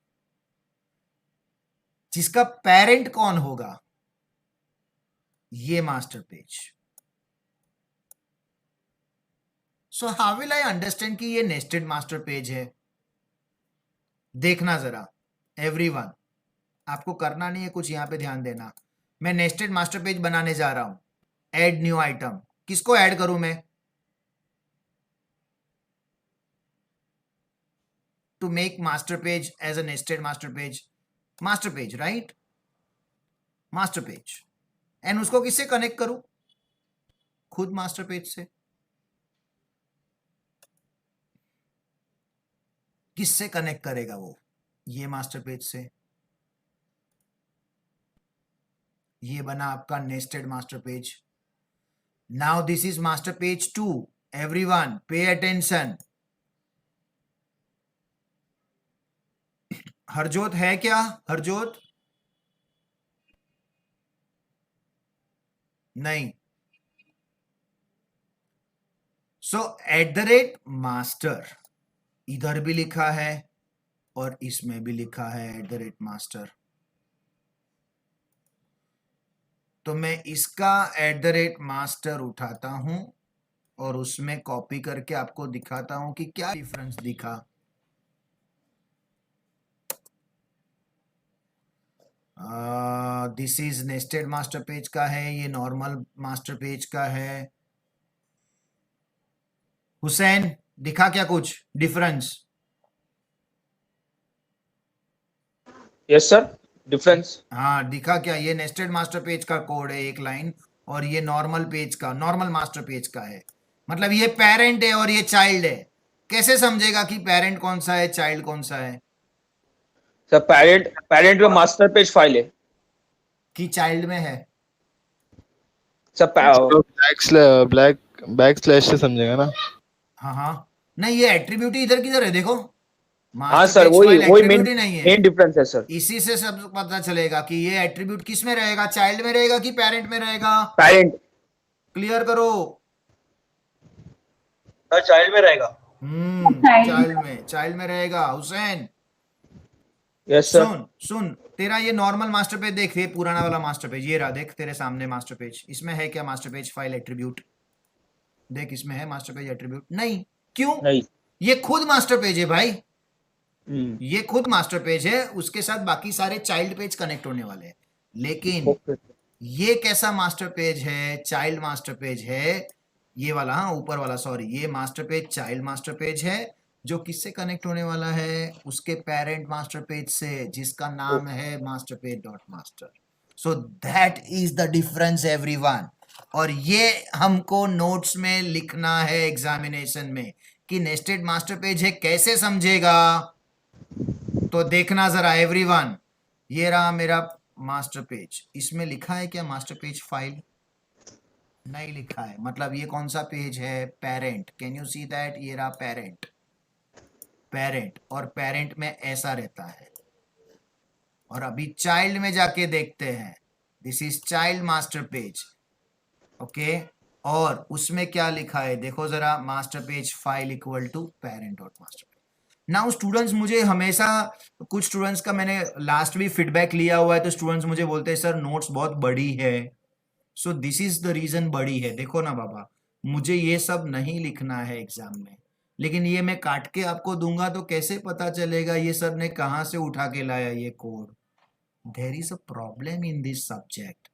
जिसका पेरेंट कौन होगा? ये master page. So how will I understand कि ये नेस्टेड मास्टर पेज है? देखना जरा एवरीवन, आपको करना नहीं है कुछ, यहां पे ध्यान देना। मैं नेस्टेड मास्टर पेज बनाने जा रहा हूं। ऐड न्यू आइटम, किसको ऐड करूं मैं? To make master page as a nested master page, right? Master page. And उसको किससे कनेक्ट करूं? खुद मास्टर पेज से। किससे कनेक्ट करेगा वो? ये मास्टर पेज से। ये बना आपका nested master page. Now this is master page 2। Everyone pay attention. Harjot है क्या? हरजोत? नहीं। सो @master इधर भी लिखा है और इसमें भी लिखा है @master। तो मैं इसका @master उठाता हूं और उसमें कॉपी करके आपको दिखाता हूं कि क्या डिफरेंस दिखा। This is nested master page का है, ये नॉर्मल मास्टर पेज का है। हुसैन दिखा क्या कुछ डिफरेंस?
Yes sir, difference.
हाँ दिखा क्या? ये नेस्टेड मास्टर पेज का कोड है एक लाइन, और ये नॉर्मल पेज का, नॉर्मल मास्टर पेज का है। मतलब ये पेरेंट है और ये चाइल्ड है। कैसे समझेगा कि पेरेंट कौन सा है, चाइल्ड कौन सा है?
सर पेरेंट में मास्टर पेज फाइल है
कि चाइल्ड में है?
सर।
बैक स्लैश से समझेगा ना।
हाँ हाँ, नहीं ये एट्रीब्यूट ही इधर किधर है देखो।
हाँ सर, वही मेन डिफरेंस है सर।
इसी से सब पता चलेगा कि ये एट्रीब्यूट किस में रहेगा, चाइल्ड में रहेगा कि पेरेंट में रहेगा।
पेरेंट।
क्लियर करो।
सर चाइल्ड में रहेगा।
चाइल्ड में रहेगा। Hussain
yes sir.
सुन तेरा ये नॉर्मल मास्टर पेज देख, ये पुराना वाला मास्टर पेज, ये रहा देख तेरे सामने मास्टर पेज। इसमें है क्या मास्टर पेज फाइल एट्रीब्यूट? देख इसमें है मास्टर पेज एट्रीब्यूट? नहीं। क्यों? नहीं, ये खुद मास्टर पेज है भाई। ये खुद मास्टर पेज है, उसके साथ बाकी सारे चाइल्ड पेज कनेक्ट होने वाले हैं। लेकिन ये कैसा मास्टर पेज है? चाइल्ड मास्टर पेज है ये वाला। हाँ ऊपर वाला, सॉरी, ये master page child master page है जो किससे कनेक्ट होने वाला है? उसके पेरेंट मास्टर पेज से, जिसका नाम है master page dot master. So that is the difference everyone. और ये हमको नोट्स में लिखना है एग्जामिनेशन में कि नेस्टेड मास्टर पेज है, कैसे समझेगा? तो देखना जरा एवरीवन, ये रहा मेरा मास्टर पेज। इसमें लिखा है क्या मास्टर पेज फाइल? नहीं लिखा है। मतलब ये कौन सा पेज है? Parent. Can you see that? ये रहा पेरेंट। और पेरेंट में ऐसा रहता है। और अभी चाइल्ड में जाके देखते हैं। This is child master page. Okay, और उसमें क्या लिखा है देखो जरा, master page file equal to parent dot master page. Now students, मुझे हमेशा कुछ स्टूडेंट्स का मैंने लास्ट भी फीडबैक लिया हुआ है, तो स्टूडेंट्स मुझे बोलते हैं सर नोट्स बहुत बड़ी है। So this is the reason बड़ी है। देखो ना बाबा, मुझे ये सब नहीं लिखना है एग्जाम में, लेकिन ये मैं काट के आपको दूंगा तो कैसे पता चलेगा ये सर ने कहां से उठा के लाया ये code? There is a problem in this subject.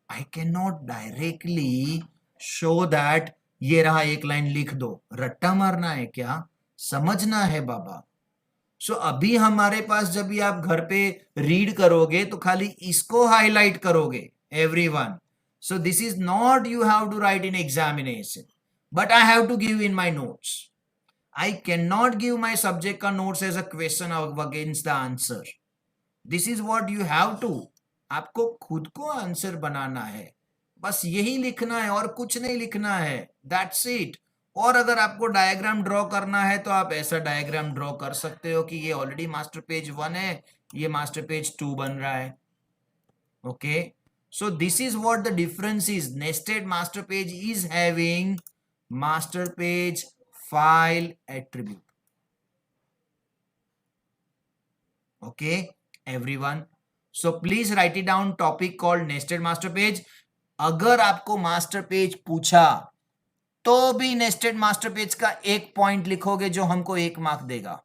I can not directly show that ये रहा एक लाइन लिख दो। रट्टा मारना है क्या? समझना है बाबा। सो अभी हमारे पास जब भी आप घर पे रीड करोगे तो खाली इसको हाईलाइट करोगे everyone. So this is not you have to write in examination, but I have to give in my notes. I cannot give my subject ka notes as a question against the answer. This is what you have to. आपको खुद को answer बनाना है, बस यही लिखना है और कुछ नहीं लिखना है, दैट्स इट। और अगर आपको डायग्राम ड्रॉ करना है तो आप ऐसा डायग्राम ड्रॉ कर सकते हो कि ये ऑलरेडी मास्टर पेज 1 है, ये मास्टर पेज 2 बन रहा है। Okay, so this is what the difference is. Nested master page is having master page file attribute. Okay everyone, so please write it down, topic called nested master page. अगर आपको master page पूछा तो भी nested master page का एक point लिखोगे जो हमको 1 मार्क देगा,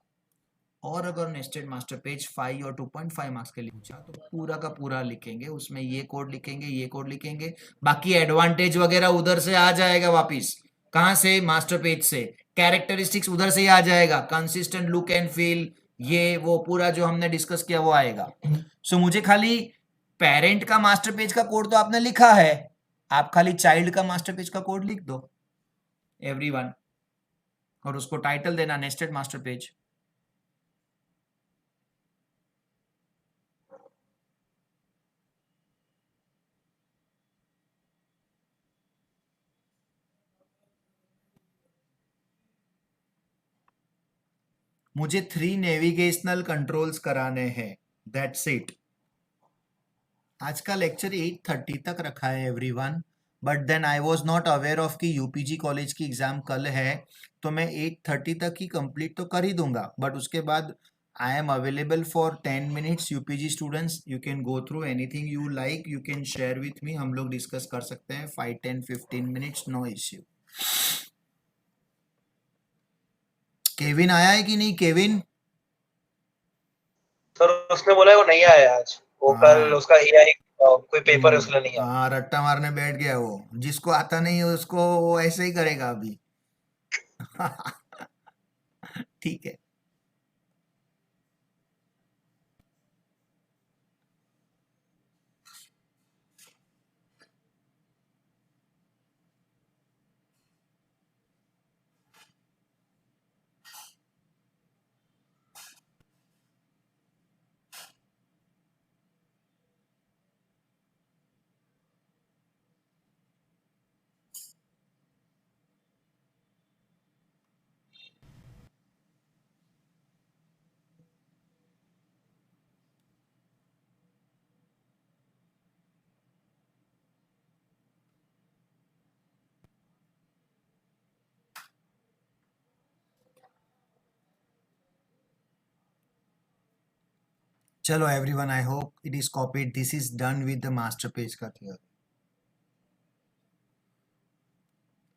और अगर नेस्टेड मास्टर पेज 5 और 2.5 मार्क्स के लिए पूछा तो पूरा का पूरा लिखेंगे, उसमें ये कोड लिखेंगे, ये कोड लिखेंगे, बाकी एडवांटेज वगैरह उधर से आ जाएगा वापिस। कहां से? मास्टर पेज से। कैरेक्टरिस्टिक्स उधर से ही आ जाएगा, कंसिस्टेंट लुक एंड फील, ये वो पूरा जो हमने डिस्कस किया वो आएगा। सो मुझे खाली पेरेंट का मास्टर पेज का कोड तो आपने लिखा है, आप खाली चाइल्ड का मास्टर पेज का कोड लिख दो एवरीवन, और उसको टाइटल देना नेस्टेड मास्टर पेज। मुझे 3 नेविगेशनल कंट्रोल्स कराने हैं, दैट्स इट। आज का लेक्चर 8:30 तक रखा है everyone, but then I was not aware of कि यूपीजी कॉलेज की एग्जाम कल है, तो मैं 8:30 तक ही कंप्लीट तो कर ही दूंगा, बट उसके बाद I am available for 10 minutes. UPG students, you can go through anything you like, you can share with me, हम लोग डिस्कस कर सकते हैं 5, 10, 15 मिनट्स, नो इश्यू। केविन आया है कि नहीं? केविन
सर उसने बोला है वो नहीं आया आज, वो कल उसका एआई कोई पेपर है उसके लिए नहीं आया।
हाँ, रट्टा मारने बैठ गया वो, जिसको आता नहीं है उसको वो ऐसे ही करेगा अभी। ठीक है, चलो everyone, I hope it is copied, this is done with the master page का थियरी।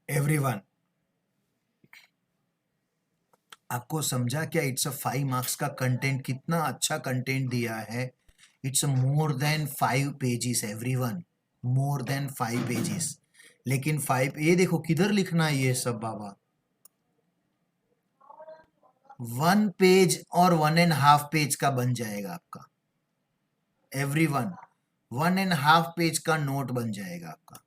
एवरीवन, आपको समझा क्या? इट्स अ 5 मार्क्स का कंटेंट, कितना अच्छा कंटेंट दिया है। It's more than 5 pages everyone, more than 5 pages. लेकिन 5, ये देखो किधर लिखना है ये सब बाबा, 1 पेज और 1.5 पेज का बन जाएगा आपका एवरीवन, 1.5 पेज का नोट बन जाएगा आपका।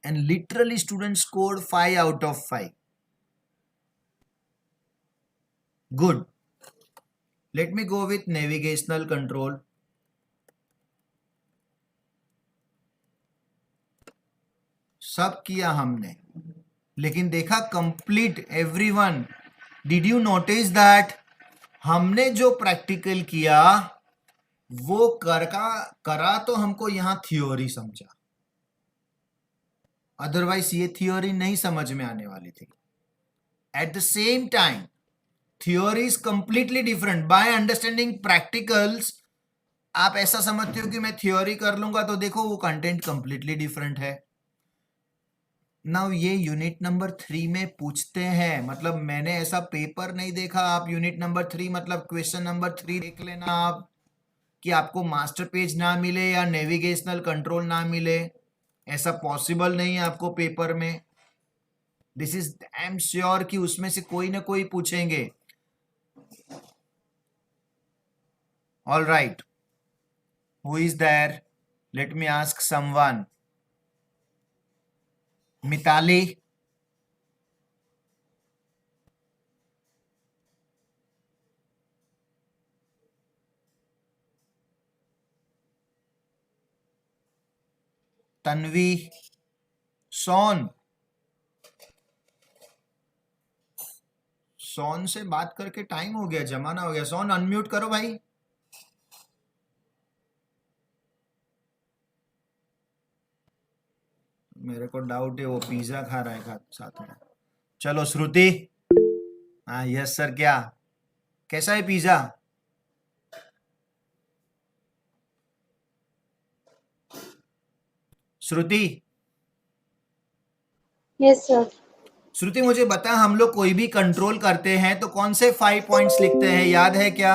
And literally students scored 5 out of 5. Good. Let me go with navigational control. सब किया हमने, लेकिन देखा complete everyone. Did you notice that हमने जो प्रैक्टिकल किया वो करा तो हमको यहां थ्योरी समझा, अदरवाइज ये थ्योरी नहीं समझ में आने वाली थी। At the same time theory is completely different. By understanding practicals आप ऐसा समझते हो कि मैं थ्योरी कर लूंगा तो देखो वो कंटेंट कंप्लीटली डिफरेंट है। नाउ ये यूनिट नंबर 3 में पूछते हैं, मतलब मैंने ऐसा पेपर नहीं देखा। आप यूनिट नंबर 3 मतलब क्वेश्चन नंबर 3 देख लेना आप, कि आपको मास्टर पेज ना मिले या नेविगेशनल कंट्रोल ना मिले, ऐसा पॉसिबल नहीं है आपको पेपर में। This is I am sure कि उसमें से कोई ना कोई पूछेंगे। All right, who is there? Let me ask someone. Mitali, Tanvi, Son. Son से बात करके टाइम हो गया, जमाना हो गया। सोन अनम्यूट करो भाई। मेरे को डाउट है वो पिज्जा खा रहा है साथ में। चलो श्रुति। हाँ यस सर। क्या कैसा है pizza? Shruti.
Yes sir.
Shruti मुझे बता, हम लोग कोई भी कंट्रोल करते हैं तो कौन से 5 पॉइंट्स लिखते हैं, याद है क्या?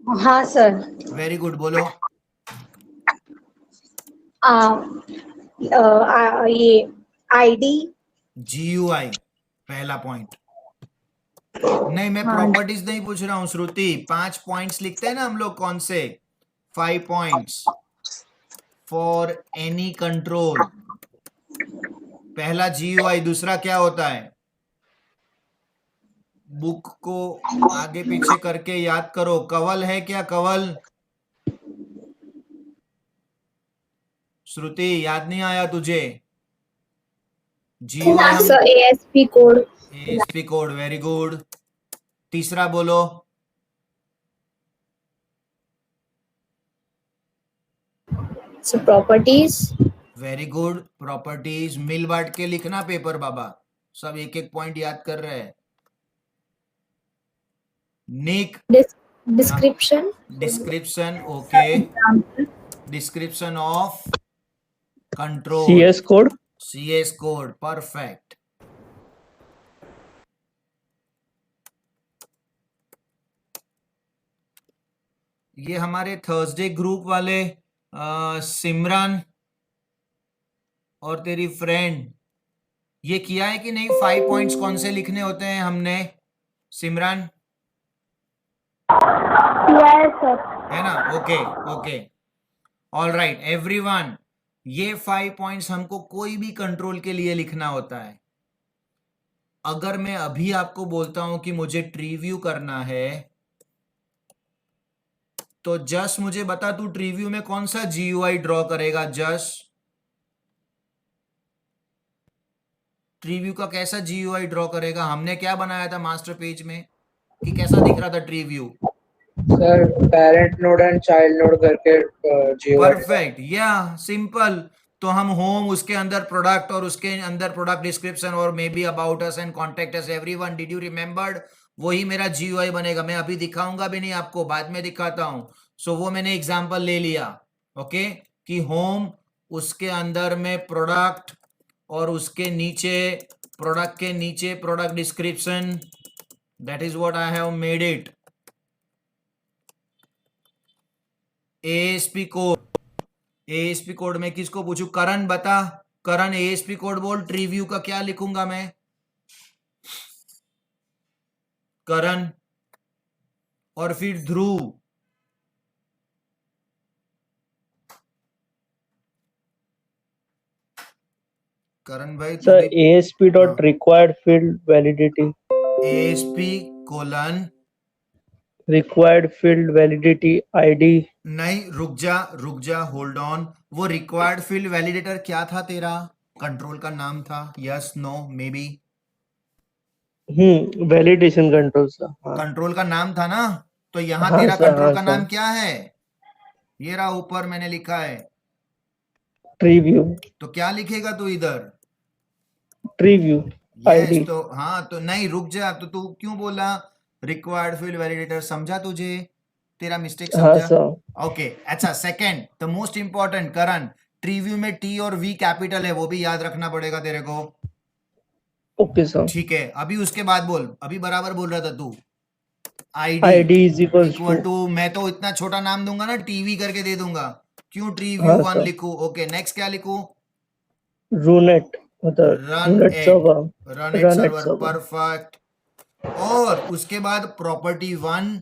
हाँ सर।
वेरी गुड, बोलो।
ये आईडी,
GUI पहला पॉइंट। नहीं, मैं प्रॉपर्टीज नहीं पूछ रहा हूं श्रुति। 5 पॉइंट्स लिखते हैं ना हम लोग, कौन से? 5 पॉइंट्स फॉर एनी कंट्रोल। पहला GUI, दूसरा क्या होता है? बुक को आगे पीछे करके याद करो। कवल है क्या? कवल। श्रुति याद नहीं आया तुझे? GUI हम
sir ASP code.
ASP code, very good. तीसरा बोलो।
So properties.
Very good, properties. मिल बांट के लिखना पेपर बाबा, सब एक एक पॉइंट याद कर रहे हैं। Nick.
Description.
Description, okay. Description of control.
CS code.
CS code, perfect. ये हमारे थर्सडे ग्रुप वाले सिमरन और तेरी फ्रेंड, ये किया है कि नहीं? 5 पॉइंट्स कौन से लिखने होते हैं हमने? सिमरन
यस सर।
है ना? Okay okay, all right everyone. ये 5 पॉइंट्स हमको कोई भी कंट्रोल के लिए लिखना होता है। अगर मैं अभी आपको बोलता हूं कि मुझे ट्री व्यू करना है, तो जस्ट मुझे बता, तू ट्री व्यू में कौन सा GUI ड्रॉ करेगा? जस्ट ट्री व्यू का कैसा GUI ड्रॉ करेगा? हमने क्या बनाया था मास्टर पेज में कि कैसा दिख रहा था tree view?
Sir parent node and child node करके GUI।
परफेक्ट, या सिंपल। तो हम होम, उसके अंदर प्रोडक्ट, और उसके अंदर प्रोडक्ट डिस्क्रिप्शन, और may be about us and contact us everyone. Did you remembered? वही मेरा GUI बनेगा। मैं अभी दिखाऊंगा भी नहीं आपको, बाद में दिखाता हूं। सो वो मैंने एग्जांपल ले लिया, ओके, कि होम, उसके अंदर में प्रोडक्ट, और उसके नीचे प्रोडक्ट के नीचे product description. That is what I have made it. ASP code. ASP code में किसको पूछूं? करण बता। करण ASP कोड बोल। ट्री व्यू का क्या लिखूंगा मैं? करण। और फिर ध्रुव। करण भाई
sir ASP dot required field validity.
ASP colon
required field validity ID।
नहीं, रुक जा, होल्ड ऑन। वो रिक्वायर्ड फील्ड वैलिडेटर क्या था तेरा? कंट्रोल का नाम था? Yes, no, maybe.
Validation control सा।
कंट्रोल का नाम था ना? तो यहाँ
हाँ
तेरा
सर,
कंट्रोल
हाँ
का
सर।
नाम क्या है? ये रहा, ऊपर मैंने लिखा है।
Tree view.
तो क्या लिखेगा तू इधर?
Tree view
yes.
ID।
तो हाँ, तो नहीं, रुक जा। तो तू क्यों बोला रिक्वायर्ड फील्ड वैलिडेटर? समझा तुझे? तेरा मिस्टेक
हाँ
समझा?
सर।
ओके, अच्छा। Second, the most important, Karan, tree view में T और V कैपिटल है, वो भी याद रखना पड़ेगा तेरे को।
Okay sir.
ठीक है, अभी उसके बाद बोल। अभी बराबर बोल रहा था तू।
ID is
equal
equal
to, मैं तो इतना छोटा नाम दूंगा ना, TV करके दे दूंगा। क्यों ट्री व्यू
हाँ
1
सर।
लिखू? ओके, नेक्स्ट क्या लिखू?
रूनेट, मतलब
run
runat
at
server.
Run at
run at
server,
server.
Perfect. और उसके बाद प्रॉपर्टी 1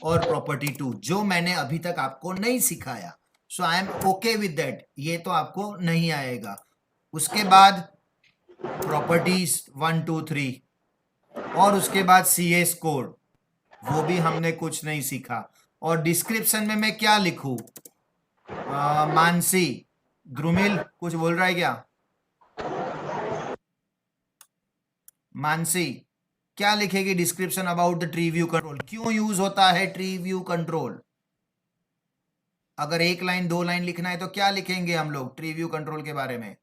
और प्रॉपर्टी 2, जो मैंने अभी तक आपको नहीं सिखाया। So I am okay with that, ये तो आपको नहीं आएगा। उसके बाद प्रॉपर्टीज 1 2 3, और उसके बाद CS कोड, वो भी हमने कुछ नहीं सीखा। और डिस्क्रिप्शन में मैं क्या लिखूं? मानसी, द्रुमिल कुछ बोल रहा है क्या? मानसी क्या लिखेगी description about the tree view control? क्यों यूज होता है ट्री व्यू कंट्रोल? अगर एक लाइन दो लाइन लिखना है तो क्या लिखेंगे हम लोग ट्री व्यू कंट्रोल के बारे में?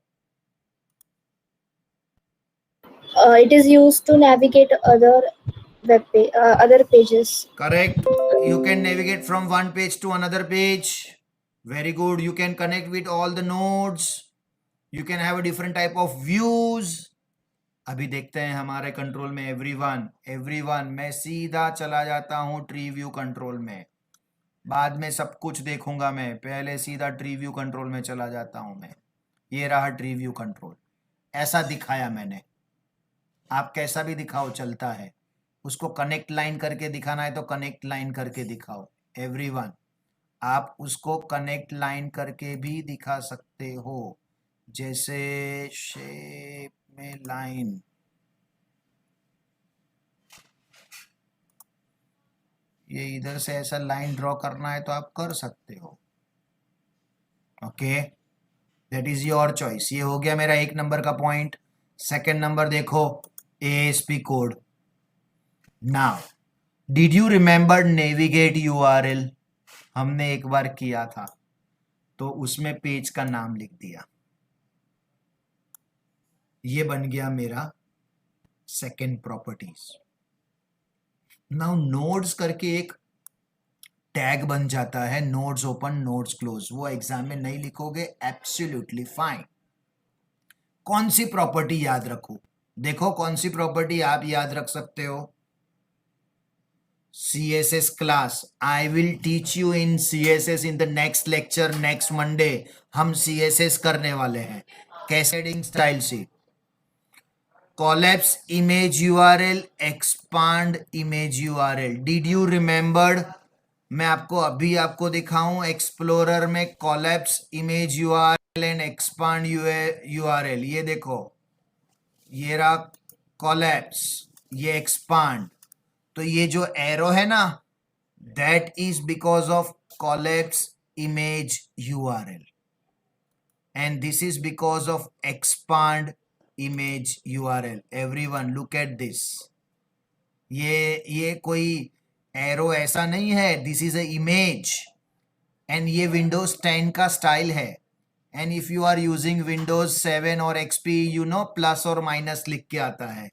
It is used to navigate other pages.
Correct. You can navigate from one page to another page. Very good. You can connect with all the nodes. You can have a different type of views. अभी देखते हैं हमारे control में everyone मैं सीधा चला जाता हूं ट्री व्यू कंट्रोल में। बाद में सब कुछ देखूंगा मैं, पहले सीधा ट्री व्यू कंट्रोल में चला जाता हूं मैं। ये रहा ट्री व्यू कंट्रोल, ऐसा दिखाया मैंने। आप कैसा भी दिखाओ चलता है। उसको कनेक्ट लाइन करके दिखाना है तो कनेक्ट लाइन करके दिखाओ। एवरीवन आप उसको कनेक्ट लाइन करके भी दिखा सकते हो, जैसे शेप में लाइन। ये इधर से ऐसा लाइन ड्रॉ करना है तो आप कर सकते हो। Okay, that is your choice. ये हो गया मेरा 1 नंबर का पॉइंट। सेकंड नंबर देखो, ASP code. Now did you remember navigate URL? हमने एक बार किया था तो उसमें पेज का नाम लिख दिया। ये बन गया मेरा सेकंड प्रॉपर्टीज। नाउ नोड्स करके एक टैग बन जाता है, नोड्स ओपन नोड्स क्लोज। वो एग्जाम में नहीं लिखोगे, एब्सोल्युटली फाइन। कौन सी प्रॉपर्टी याद रखो? देखो कौन सी प्रॉपर्टी आप याद रख सकते हो। CSS class. I will teach you in CSS in the next lecture, next Monday हम CSS करने वाले हैं कैसे हेडिंग स्टाइल से। Collapse image URL, expand image URL। Did you remembered? मैं आपको दिखाऊं एक्सप्लोरर में collapse image URL and expand URL। ये देखो, ये रहा कोलैप्स, ये एक्सपांड। तो ये जो एरो है ना, that is because of collapse image URL and this is because of expand image URL। Everyone look at this. ये कोई एरो ऐसा नहीं है, this is a image and ये विंडोज 10 का स्टाइल है। And if you are using windows 7 और XP, you know plus और माइनस लिख के आता है।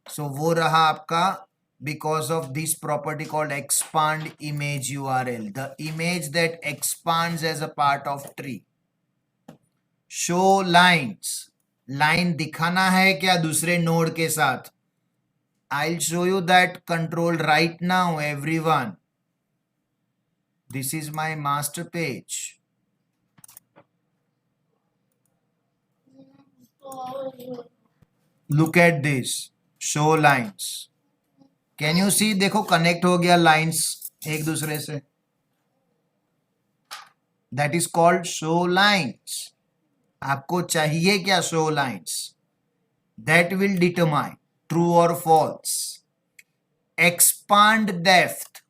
सो वो रहा आपका because of this property called expand image URL, the image that expands as a part of tree. Show lines, line दिखाना है क्या दूसरे नोड के साथ? I'll show you that control right now, everyone. This is my master page. Look at this, show lines. Can you see? देखो connect हो गया lines एक दूसरे से। That is called show lines. आपको चाहिए क्या show lines? That will determine true और false. Expand depth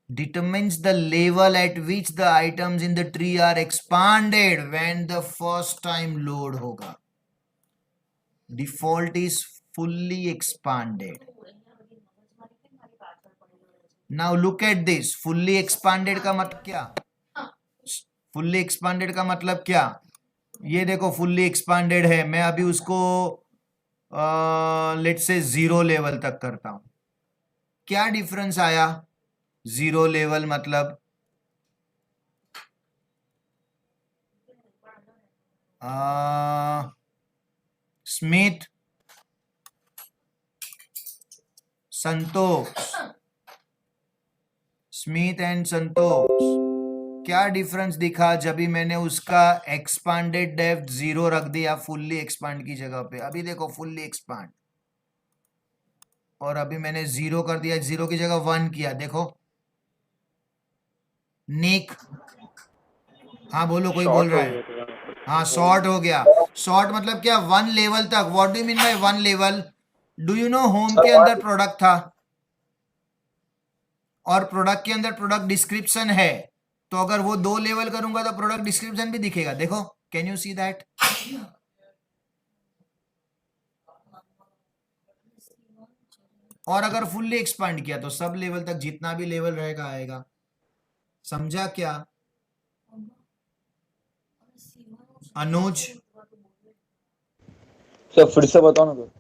determines the level at which the items in the tree are expanded when the first time load होगा। Default is fully expanded. Now look at this, fully expanded का मतलब क्या? fully expanded का मतलब क्या? ये देखो fully expanded है, मैं अभी उसको let's say 0 लेवल तक करता हूं। क्या डिफरेंस आया? 0 लेवल मतलब स्मिथ, संतोष, स्मिथ एंड संतोष, क्या डिफरेंस दिखा जब भी मैंने उसका एक्सपांडेड डेप्थ 0 रख दिया फुल्ली एक्सपांड की जगह पे? अभी देखो फुल्ली एक्सपांड, और अभी मैंने 0 कर दिया, 0 की जगह 1 किया। देखो निक, हाँ बोलो, कोई बोल रहा है? हाँ शॉर्ट हो गया। शॉर्ट मतलब क्या? 1 लेवल तक। What do you mean bye 1 level? Do you know home के अंदर प्रोडक्ट था और प्रोडक्ट के अंदर प्रोडक्ट डिस्क्रिप्शन है, तो अगर वो 2 लेवल करूंगा तो प्रोडक्ट डिस्क्रिप्शन भी दिखेगा, देखो, कैन यू सी दैट? और अगर फुल्ली एक्सपांड किया तो सब लेवल तक जितना भी लेवल रहेगा आएगा। समझा क्या अनुज?
सर फिर से बताओ ना सर।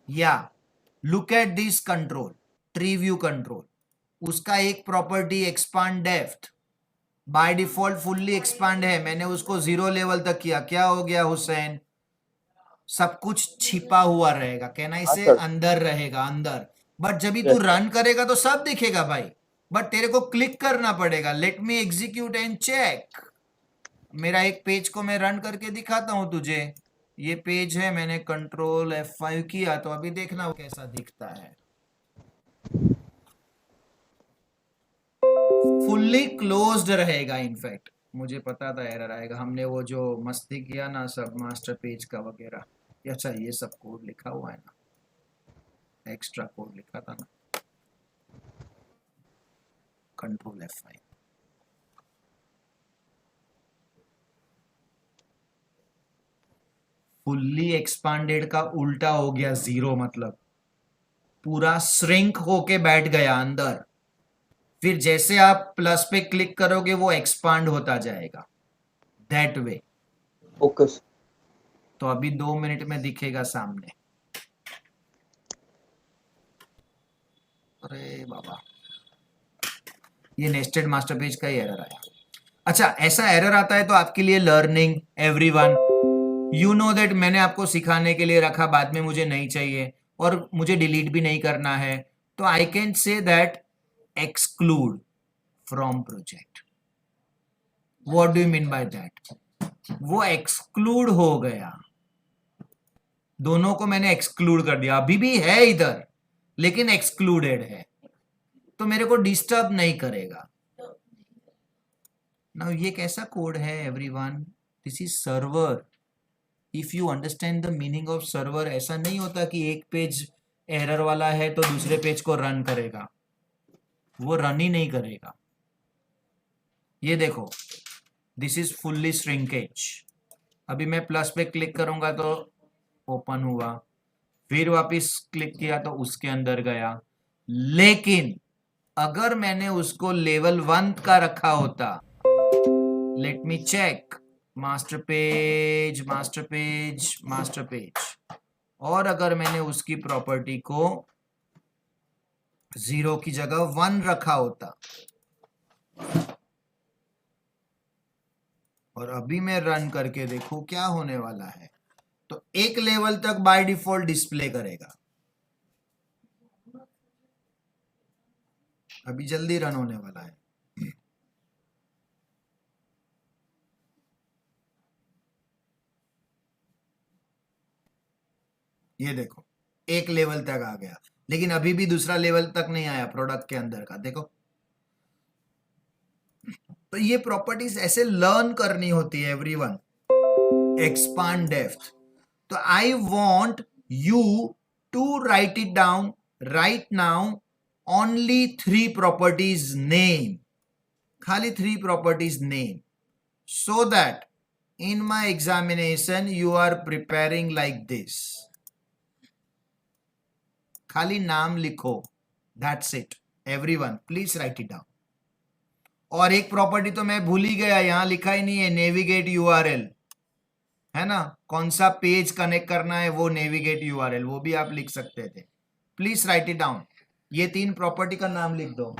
या look at this control, tree view control, उसका एक property expand depth by default fully expand है, मैंने उसको 0 लेवल तक किया, क्या हो गया हुसैन? सब कुछ छिपा हुआ रहेगा, कहना इसे
सर।
अंदर रहेगा, अंदर। बट जब भी तू रन करेगा तो सब दिखेगा भाई, बट तेरे को क्लिक करना पड़ेगा। Let me execute and check. मेरा एक पेज को मैं रन करके दिखाता हूं तुझे। ये पेज है, मैंने कंट्रोल F5 किया, तो अभी देखना वो कैसा दिखता है। फुल्ली क्लोज्ड रहेगा। इनफैक्ट मुझे पता था एरर आएगा, हमने वो जो मस्ती किया ना सब मास्टर पेज का वगैरह। अच्छा ये सब कोड लिखा हुआ है ना, एक्स्ट्रा कोड लिखा था ना, कंट्रोल F5। फुल्ली एक्सपांडेड का उल्टा हो गया 0, मतलब पूरा श्रिंक होके बैठ गया अंदर। फिर जैसे आप प्लस पे क्लिक करोगे वो एक्सपांड होता जाएगा, दैट वे।
ओके।
तो अभी 2 मिनट में दिखेगा सामने। अरे बाबा, ये नेस्टेड मास्टर पेज का ही एरर आया। अच्छा, ऐसा एरर आता है तो आपके लिए learning, everyone you know that मैंने आपको सिखाने के लिए रखा, बाद में मुझे नहीं चाहिए और मुझे डिलीट भी नहीं करना है, तो आई can say that exclude from project. What do you mean by that? वो एक्सक्लूड हो गया, दोनों को मैंने एक्सक्लूड कर दिया। अभी भी है इधर लेकिन एक्सक्लूडेड है, तो मेरे को डिस्टर्ब नहीं करेगा। नाउ ये कैसा कोड है everyone? This is server. If you understand the meaning of server, ऐसा नहीं होता कि एक पेज एरर वाला है तो दूसरे पेज को रन करेगा, वो रन ही नहीं करेगा। ये देखो, दिस इज फुल्ली श्रिंकेज। अभी मैं प्लस पे क्लिक करूंगा तो ओपन हुआ, फिर वापस क्लिक किया तो उसके अंदर गया। लेकिन अगर मैंने उसको लेवल 1 का रखा होता, let me check, master page master page master page, और अगर मैंने उसकी प्रॉपर्टी को 0 की जगह 1 रखा होता और अभी मैं रन करके देखूं क्या होने वाला है, तो 1 लेवल तक बाय डिफॉल्ट डिस्प्ले करेगा। अभी जल्दी रन होने वाला है। ये देखो 1 लेवल तक आ गया, लेकिन अभी भी दूसरा लेवल तक नहीं आया प्रोडक्ट के अंदर का, देखो। तो ये प्रॉपर्टीज ऐसे लर्न करनी होती है एवरीवन। एक्सपांड डेप्थ, तो I want you to write it down right now. Only 3 properties name, खाली 3 properties name, so that in my examination you are preparing like this। खाली नाम लिखो, that's it everyone, please write it down। और एक property तो मैं भूल ही गया, यहां लिखा ही नहीं है, नेविगेट यूआरएल, है ना? कौन सा पेज कनेक्ट करना है वो नेविगेट यूआरएल, वो भी आप लिख सकते थे। Please right it down. ये 3 प्रॉपर्टी का नाम लिख दो।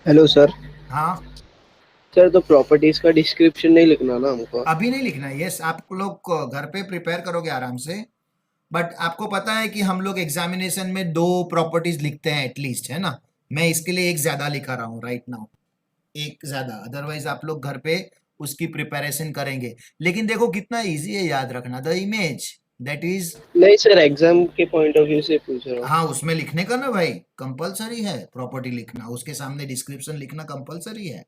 Hello sir.
हाँ,
सर तो प्रॉपर्टीज का डिस्क्रिप्शन नहीं लिखना ना हमको?
अभी नहीं लिखना है। यस, आप लोग घर पे प्रिपेयर करोगे आराम से, बट आपको पता है कि हम लोग एग्जामिनेशन में 2 प्रॉपर्टीज लिखते हैं एटलीस्ट, है ना। मैं इसके लिए एक ज्यादा लिखा रहा हूँ राइट नाउ, एक ज्यादा, अदरवाइज आप लोग घर पे उसकी प्रिपरेशन करेंगे। लेकिन देखो कितना इजी है याद रखना, द इमेज दैट इज,
नहीं सर, एग्जाम के पॉइंट ऑफ व्यू से पूछ रहा हूँ।
हाँ उसमें लिखने का ना भाई, कंपलसरी है प्रॉपर्टी लिखना, उसके सामने डिस्क्रिप्शन लिखना कंपलसरी है।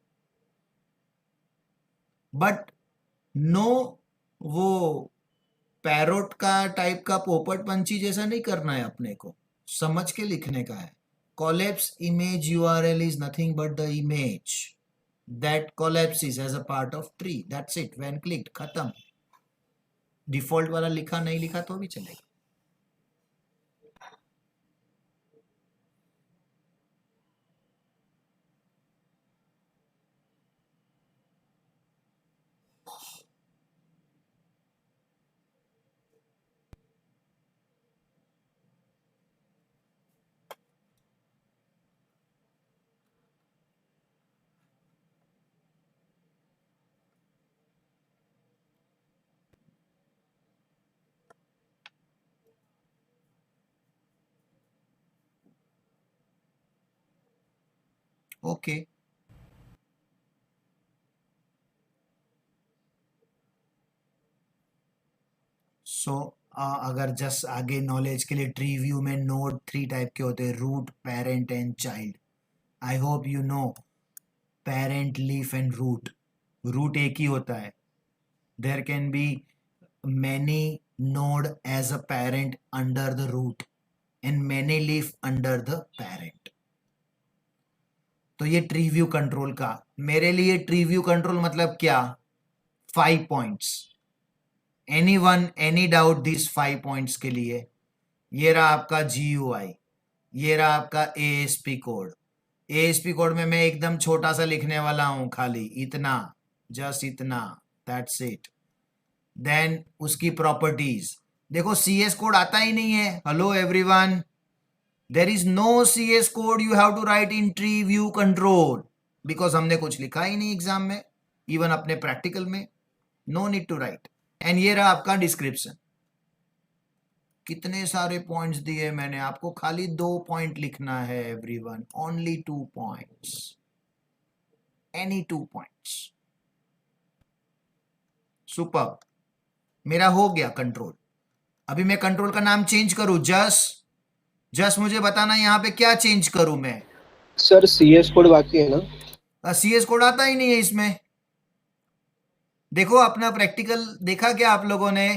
बट नो वो पैरोट का टाइप का पोपट पंछी जैसा नहीं करना है, अपने को समझ के लिखने का है। Collapse image URL is nothing but the image that collapses as a part of tree, that's it, when clicked, खत्म। डिफॉल्ट वाला लिखा नहीं लिखा तो भी चलेगा। ओके, सो अगर जस्ट आगे नॉलेज के लिए, ट्री व्यू में नोड 3 टाइप के होते हैं, root, parent and child. I hope you know parent, leaf and root. Root एक ही होता है, there can be many node as a parent under the root and many leaf under the parent। तो ये tree view control का, मेरे लिए tree view control मतलब क्या, 5 points. Any one, any doubt this 5 points के लिए? ये रहा आपका GUI, ये रहा आपका ASP कोड। ASP कोड में मैं एकदम छोटा सा लिखने वाला हूं, खाली इतना, जस्ट इतना, दैट्स इट। देन उसकी प्रॉपर्टीज देखो, CS कोड आता ही नहीं है। Hello everyone, there is no CS code you have to write in tree view control, because हमने कुछ लिखा ही नहीं एग्जाम में, इवन अपने प्रैक्टिकल में। No need to write. And ये रहा आपका डिस्क्रिप्शन। कितने सारे पॉइंट्स दिए मैंने आपको, खाली 2 पॉइंट लिखना है everyone, only 2 points, any 2 points. Super, मेरा हो गया कंट्रोल। अभी मैं कंट्रोल का नाम चेंज करूं, जस्ट मुझे बताना यहां पे क्या चेंज करूं मैं।
सर CS कोड बाकी है ना?
CS कोड आता ही नहीं है इसमें। देखो अपना प्रैक्टिकल देखा क्या आप लोगों ने?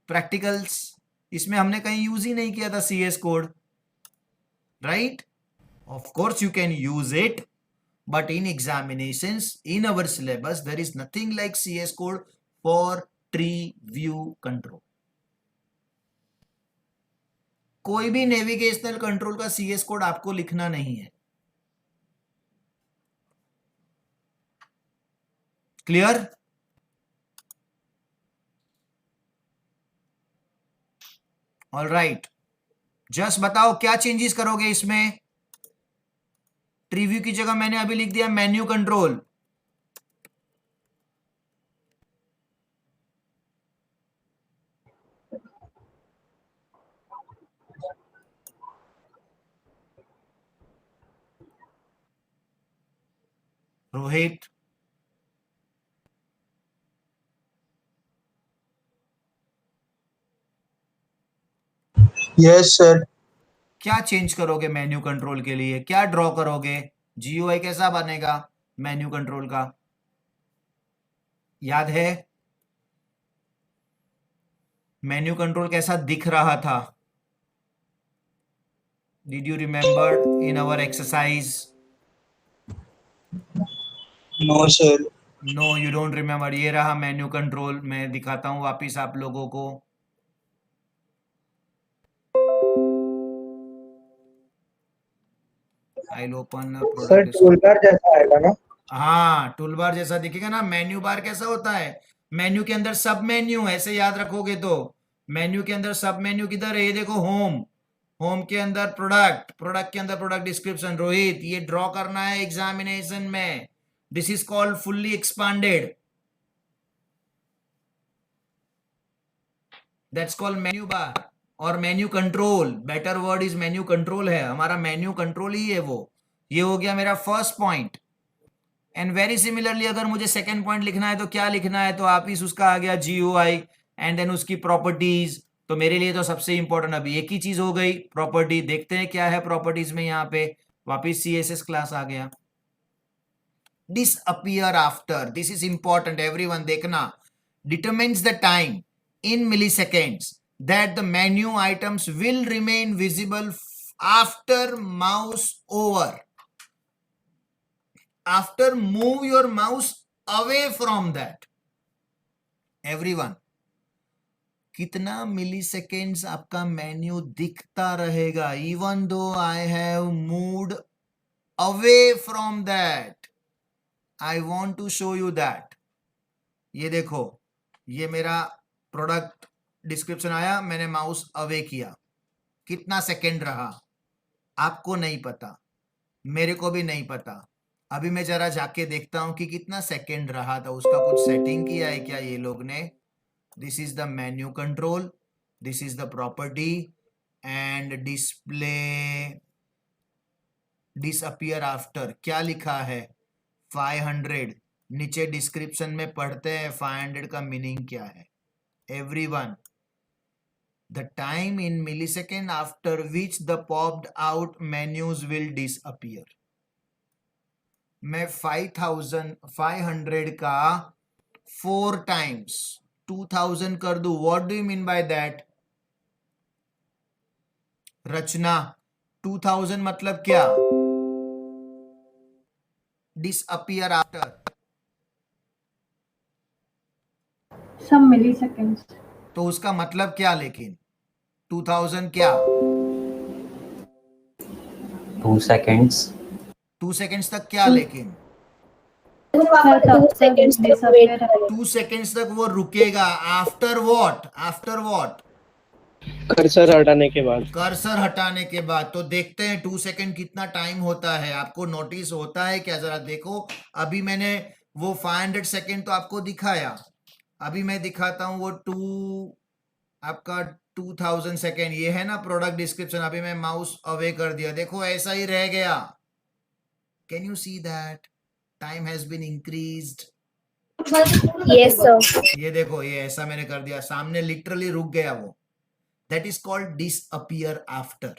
प्रैक्टिकल्स, इसमें हमने कहीं यूज ही नहीं किया था CS code, right? Of course you can use it, but in examinations, in our syllabus, there is nothing like CS code for tree view control. कोई भी नेविगेशनल कंट्रोल का CS कोड आपको लिखना नहीं है। क्लियर? ऑल राइट, जस्ट बताओ क्या changes करोगे इसमें। ट्री व्यू की जगह मैंने अभी लिख दिया menu control. Rohit,
Yes, sir.
क्या चेंज करोगे मेन्यू कंट्रोल के लिए? क्या ड्रॉ करोगे? GUI कैसा बनेगा मेन्यू कंट्रोल का? याद है मेन्यू कंट्रोल कैसा दिख रहा था? Did you remember in our exercise?
No, sir.
No, you don't remember. ये रहा मेन्यू कंट्रोल, मैं दिखाता हूं वापिस आप लोगों को। आई ओपन
सर टूलबार जैसा आएगा ना?
हाँ, टूलबार जैसा दिखेगा ना। मेन्यू बार कैसा होता है? मेन्यू के अंदर सब मेन्यू, ऐसे याद रखोगे तो। मेन्यू के अंदर सब मेन्यू किधर है? ये देखो, होम, होम के अंदर प्रोडक्ट, प्रोडक्ट के अंदर प्रोडक्ट डिस्क्रिप्शन। रोहित, ये ड्रॉ करना है एग्जामिनेशन में। This is called fully expanded, that's called menu bar और menu control. Better word is menu control है, हमारा मेन्यू कंट्रोल ही है वो। ये हो गया मेरा first point. And very similarly अगर मुझे सेकेंड पॉइंट लिखना है तो क्या लिखना है, तो आप ही उसका आ गया GUI एंड देन उसकी प्रॉपर्टीज। तो मेरे लिए तो सबसे इंपॉर्टेंट अभी एक ही चीज हो गई, प्रॉपर्टी। देखते हैं क्या है प्रॉपर्टीज में। यहाँ पे वापिस CSS क्लास आ गया। Disappear after, this is important everyone, देखना। Determines the time in milliseconds that the menu items will remain visible after mouse over. After move your mouse away from that. Everyone, कितना milliseconds आपका menu दिखता रहेगा even though I have moved away from that. I want to show you that. ये देखो, ये मेरा product description आया, मैंने माउस अवे किया, कितना सेकंड रहा आपको नहीं पता, मेरे को भी नहीं पता। अभी मैं जरा जाके देखता हूं कि कितना सेकंड रहा था। उसका कुछ सेटिंग किया है क्या ये लोग ने? This is the menu control, this is the property and display disappear after. क्या लिखा है? 500। नीचे डिस्क्रिप्शन में पढ़ते हैं 500 का मीनिंग क्या है। Everyone, the time in millisecond after which the popped out menus will disappear. मैं 500 का 4 times 2000 कर दूं। What do you mean by that? रचना, 2000 मतलब क्या? Disappear after
some milliseconds.
तो उसका मतलब क्या? लेकिन 2000 क्या?
2 seconds.
2 सेकेंड्स तक क्या? लेकिन
2 seconds तक wait करें।
2 सेकेंड्स तक वो रुकेगा। After what? After what?
Cursor हटाने के बाद।
कर्सर हटाने के बाद। तो देखते हैं 2 सेकेंड कितना टाइम होता है। आपको नोटिस होता है क्या? जरा देखो। अभी मैंने वो 500 सेकेंड तो आपको दिखाया, अभी मैं दिखाता हूं वो आपका 2000 सेकेंड। ये है ना प्रोडक्ट डिस्क्रिप्शन। अभी मैं माउस अवे कर दिया, देखो ऐसा ही रह गया। Can you see that time has been increased?
Yes sir.
ये देखो, ये ऐसा मैंने कर दिया, सामने लिटरली रुक गया वो। That is called disappear after.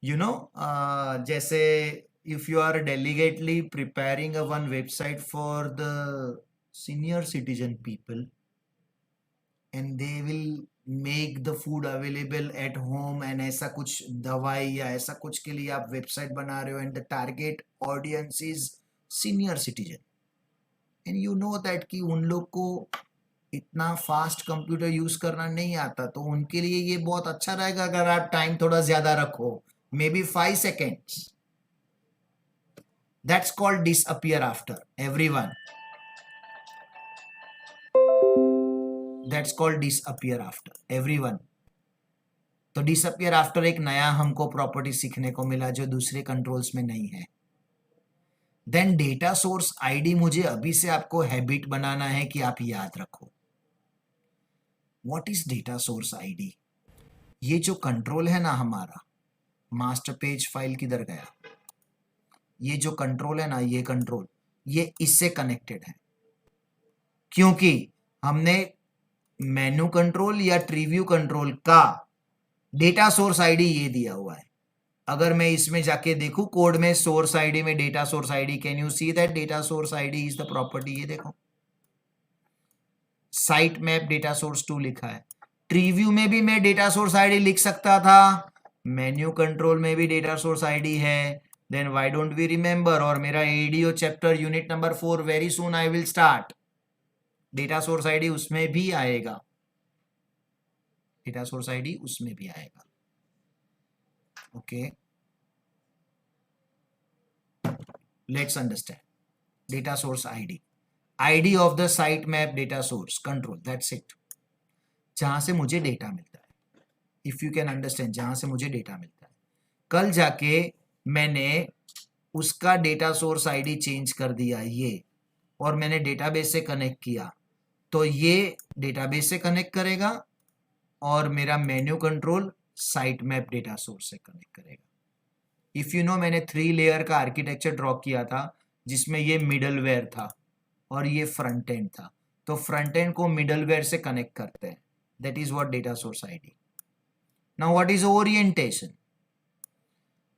You know, जैसे if you are deliberately preparing one website for the senior citizen people and they will make the food available at home and ऐसा कुछ दवाई या ऐसा कुछ के लिए आप वेबसाइट बना रहे हो and the target audience is senior citizen and you know that कि उन लोग को इतना फास्ट कंप्यूटर यूज करना नहीं आता, तो उनके लिए ये बहुत अच्छा रहेगा अगर आप टाइम थोड़ा ज्यादा रखो, may be 5 seconds. That's called disappear after. Everyone, that's called disappear after. Everyone. तो disappear after एक नया हमको प्रॉपर्टी सीखने को मिला जो दूसरे कंट्रोल्स में नहीं है। देन डेटा सोर्स आईडी, मुझे अभी से आपको हैबिट बनाना है कि आप याद रखो। What is data source ID? ये जो कंट्रोल है ना हमारा, मास्टर पेज फाइल किधर गया? ये जो कंट्रोल है ना, ये कंट्रोल, ये इससे कनेक्टेड है, क्योंकि हमने मेनू कंट्रोल या ट्रीव्यू कंट्रोल का डेटा सोर्स आईडी ये दिया हुआ है। अगर मैं इसमें जाके देखूं कोड में, सोर्स आईडी में data source ID, can you see that data source ID is the property? ये देखो, साइट मैप डेटा सोर्स 2 लिखा है। ट्रीव्यू में भी मैं डेटा सोर्स आईडी लिख सकता था, मेन्यू कंट्रोल में भी डेटा सोर्स आईडी है। Then why don't we remember? और मेरा ADO chapter unit number 4 very soon I will start. Data source ID उसमें भी आएगा, डेटा सोर्स आईडी उसमें भी आएगा। Okay, let's understand data source ID, ID of the site map data source control, that's it, जहां से मुझे data मिलता है। इफ यू कैन अंडरस्टैंड, जहां से मुझे डेटा मिलता है। कल जाके मैंने उसका डेटा सोर्स आईडी चेंज कर दिया ये, और मैंने डेटाबेस से कनेक्ट किया, तो ये डेटाबेस से कनेक्ट करेगा और मेरा menu control site map data source से कनेक्ट करेगा। इफ यू नो, मैंने 3 लेयर का आर्किटेक्चर ड्रॉ किया था जिसमें ये मिडलवेयर था और ये फ्रंट एंड था, तो फ्रंट एंड को मिडलवेयर से कनेक्ट करते हैं, that is what data source ID. Now what is orientation?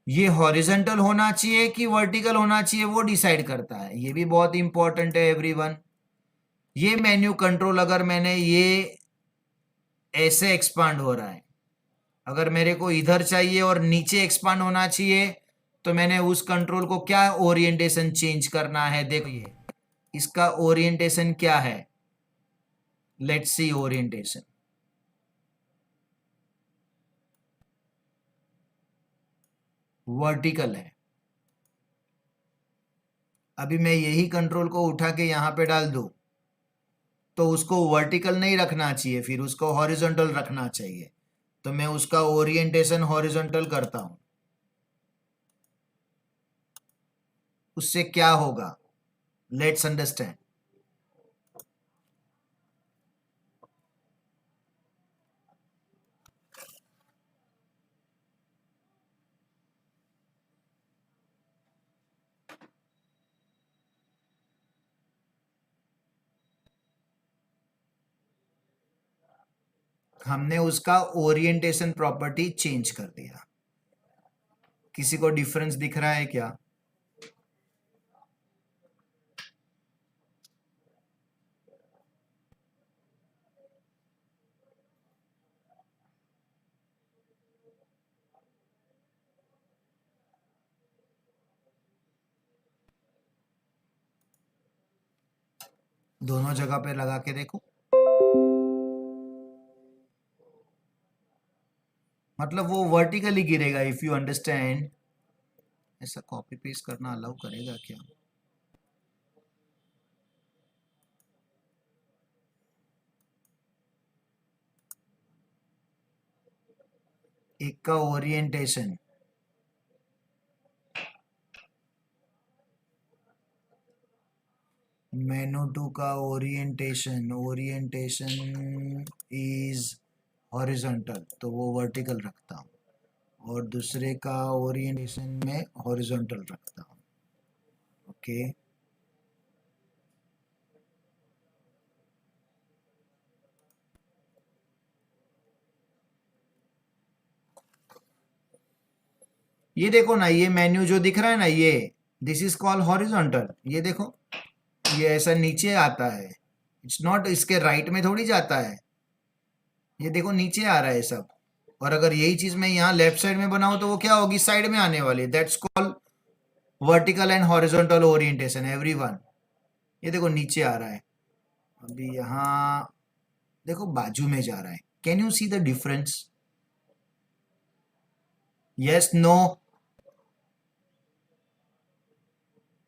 ये हॉरिजॉन्टल होना चाहिए कि वर्टिकल होना चाहिए वो डिसाइड करता है, ये भी बहुत इंपॉर्टेंट है एवरीवन। ये मेन्यू कंट्रोल अगर मैंने ये ऐसे एक्सपांड हो रहा है, अगर मेरे को इधर चाहिए और नीचे एक्सपांड होना चाहिए, तो मैंने उस कंट्रोल को क्या ओरिएंटेशन चेंज करना है। देखिए इसका ओरिएंटेशन क्या है, लेट्स सी ओरिएंटेशन। वर्टिकल है। अभी मैं यही कंट्रोल को उठा के यहां पे डाल दूं तो उसको वर्टिकल नहीं रखना चाहिए, फिर उसको हॉरिजॉन्टल रखना चाहिए, तो मैं उसका ओरिएंटेशन हॉरिजॉन्टल करता हूं। उससे क्या होगा, लेट्स अंडरस्टैंड। हमने उसका ओरिएंटेशन प्रॉपर्टी चेंज कर दिया। किसी को डिफरेंस दिख रहा है क्या? दोनों जगह पे लगा के देखो, मतलब वो वर्टिकली गिरेगा इफ यू अंडरस्टैंड। ऐसा कॉपी पेस्ट करना अलाउ करेगा क्या? एक का ओरिएंटेशन, मेनू 2 का ओरिएंटेशन इज हॉरिजॉन्टल, तो वो वर्टिकल रखता हूँ, और दूसरे का ओरिएंटेशन में हॉरिजॉन्टल रखता हूँ। ओके, ये देखो ना, ये मेन्यू जो दिख रहा है ना, ये दिस इज कॉल्ड हॉरिजॉन्टल। ये देखो, ये ऐसा नीचे आता है, इट्स नॉट इसके राइट में थोड़ी जाता है, ये देखो नीचे आ रहा है सब। और अगर यही चीज मैं यहाँ लेफ्ट साइड में बनाऊं तो वो क्या होगी, साइड में आने वाली है। That's called vertical and horizontal orientation everyone. ये देखो नीचे आ रहा है, अभी यहाँ देखो बाजू में जा रहा है। Can you see the difference? Yes, no?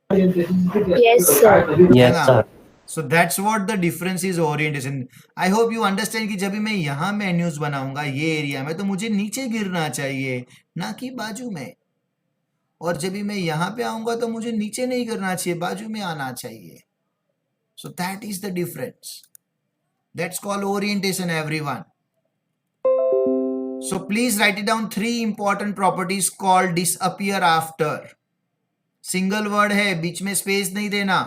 Yes, sir.
Yes, sir.
So that's what the difference is orientation. I hope you understand कि जब भी मैं यहाँ मेन्यूज बनाऊंगा ये एरिया में, तो मुझे नीचे गिरना चाहिए, ना कि बाजू में। और जब भी मैं यहाँ पे आऊंगा तो मुझे नीचे नहीं गिरना चाहिए, बाजू में आना चाहिए। So that is the difference. That's called orientation, everyone. So please write it down. 3 important properties called disappear after. Single word है, बीच में स्पेस नहीं देना।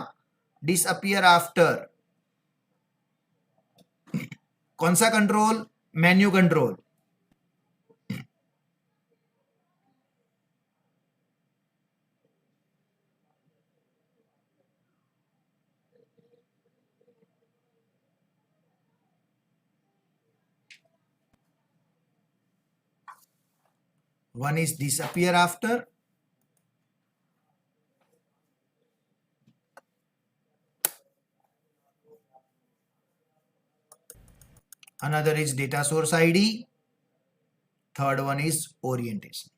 Disappear after. कौन सा control? Menu control. One is disappear after. Another is data source ID. Third one is orientation.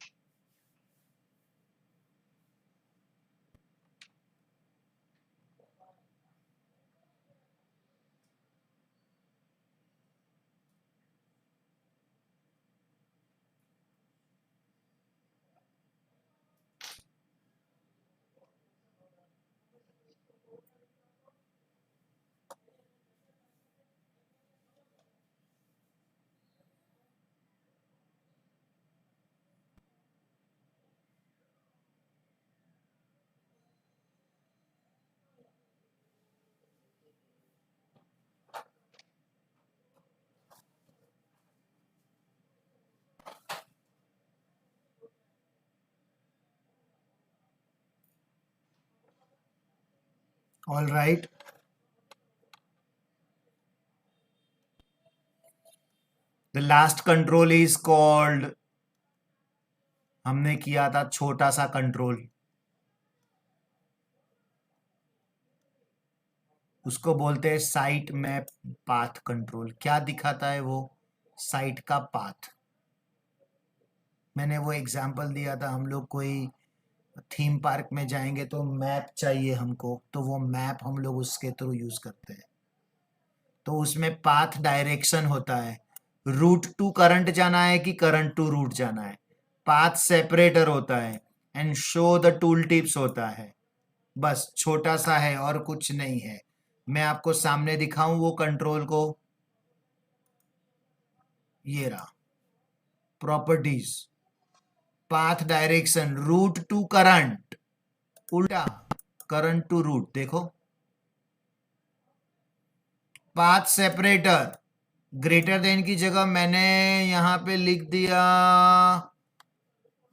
All right. The last control is called, हमने किया था छोटा सा कंट्रोल, उसको बोलते हैं साइट मैप पाथ कंट्रोल। क्या दिखाता है वो? साइट का पाथ। मैंने वो एग्जांपल दिया था, हम लोग कोई थीम पार्क में जाएंगे तो मैप चाहिए हमको, तो वो मैप हम लोग उसके थ्रू यूज करते हैं। तो उसमें पाथ डायरेक्शन होता है, रूट टू करंट जाना है कि करंट टू रूट जाना है। पाथ सेपरेटर होता है and show the tool tips होता है। बस छोटा सा है और कुछ नहीं है। मैं आपको सामने दिखाऊं वो कंट्रोल को, ये रहा properties, path direction, root to current, उल्टा करंट टू रूट। देखो पाथ सेपरेटर, ग्रेटर देन की जगह मैंने यहां पे लिख दिया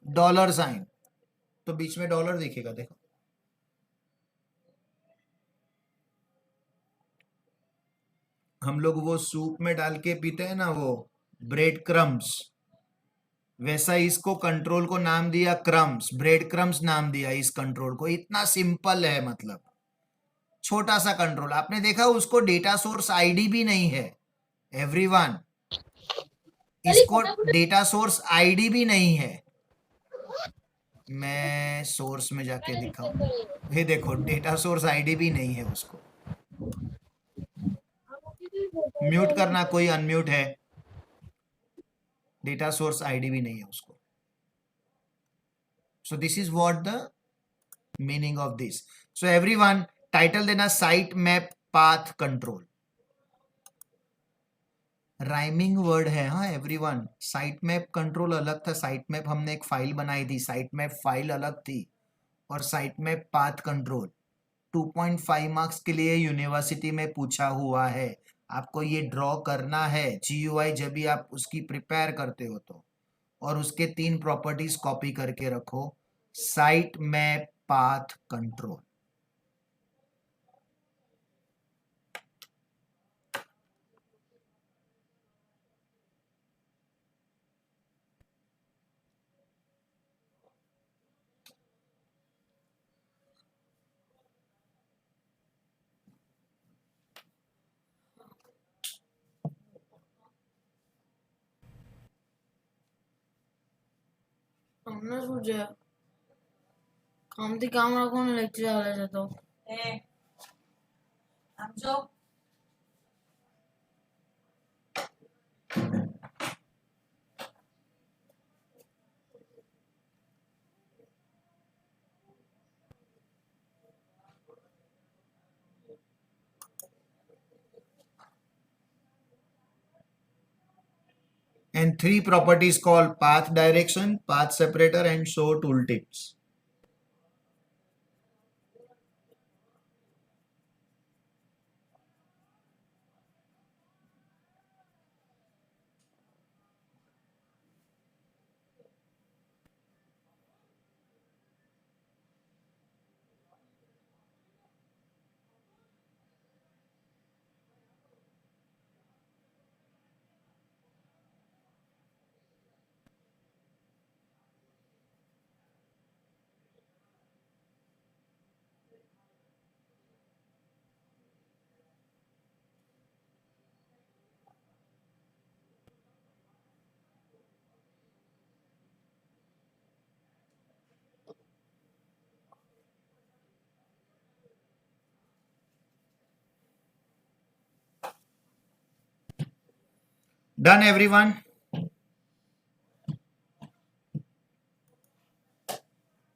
$, तो बीच में डॉलर दिखेगा। देखो हम लोग वो सूप में डाल के पीते हैं ना, वो ब्रेड क्रम्स, वैसा इसको कंट्रोल को नाम दिया क्रम्स, ब्रेड क्रम्स नाम दिया इस कंट्रोल को। इतना सिंपल है, मतलब छोटा सा कंट्रोल। आपने देखा उसको डेटा सोर्स आईडी भी नहीं है एवरीवन, इसको डेटा सोर्स आईडी भी नहीं है। मैं सोर्स में जाके दिखाऊं, ये देखो डेटा सोर्स आईडी भी नहीं है उसको। म्यूट करना, कोई अनम्यूट है, डेटा सोर्स आईडी भी नहीं है उसको। So this is what the meaning of this. So everyone title देना site map path control. Rhyming word है हाँ एवरीवन। साइट मैप कंट्रोल अलग था, साइट मैप हमने एक फाइल बनाई थी, साइट मैप फाइल अलग थी, और site map path control 2.5 marks के लिए यूनिवर्सिटी में पूछा हुआ है। आपको ये ड्रॉ करना है GUI जब भी आप उसकी प्रिपेयर करते हो तो, और उसके 3 प्रॉपर्टीज कॉपी करके रखो, साइट मैप पाथ कंट्रोल।
हमने सोचा काम थी काम रखो ना लेक्चर वाले से तो समझो।
And 3 properties called path direction, path separator, and show tooltips. Done everyone?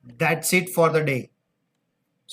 That's it for the day.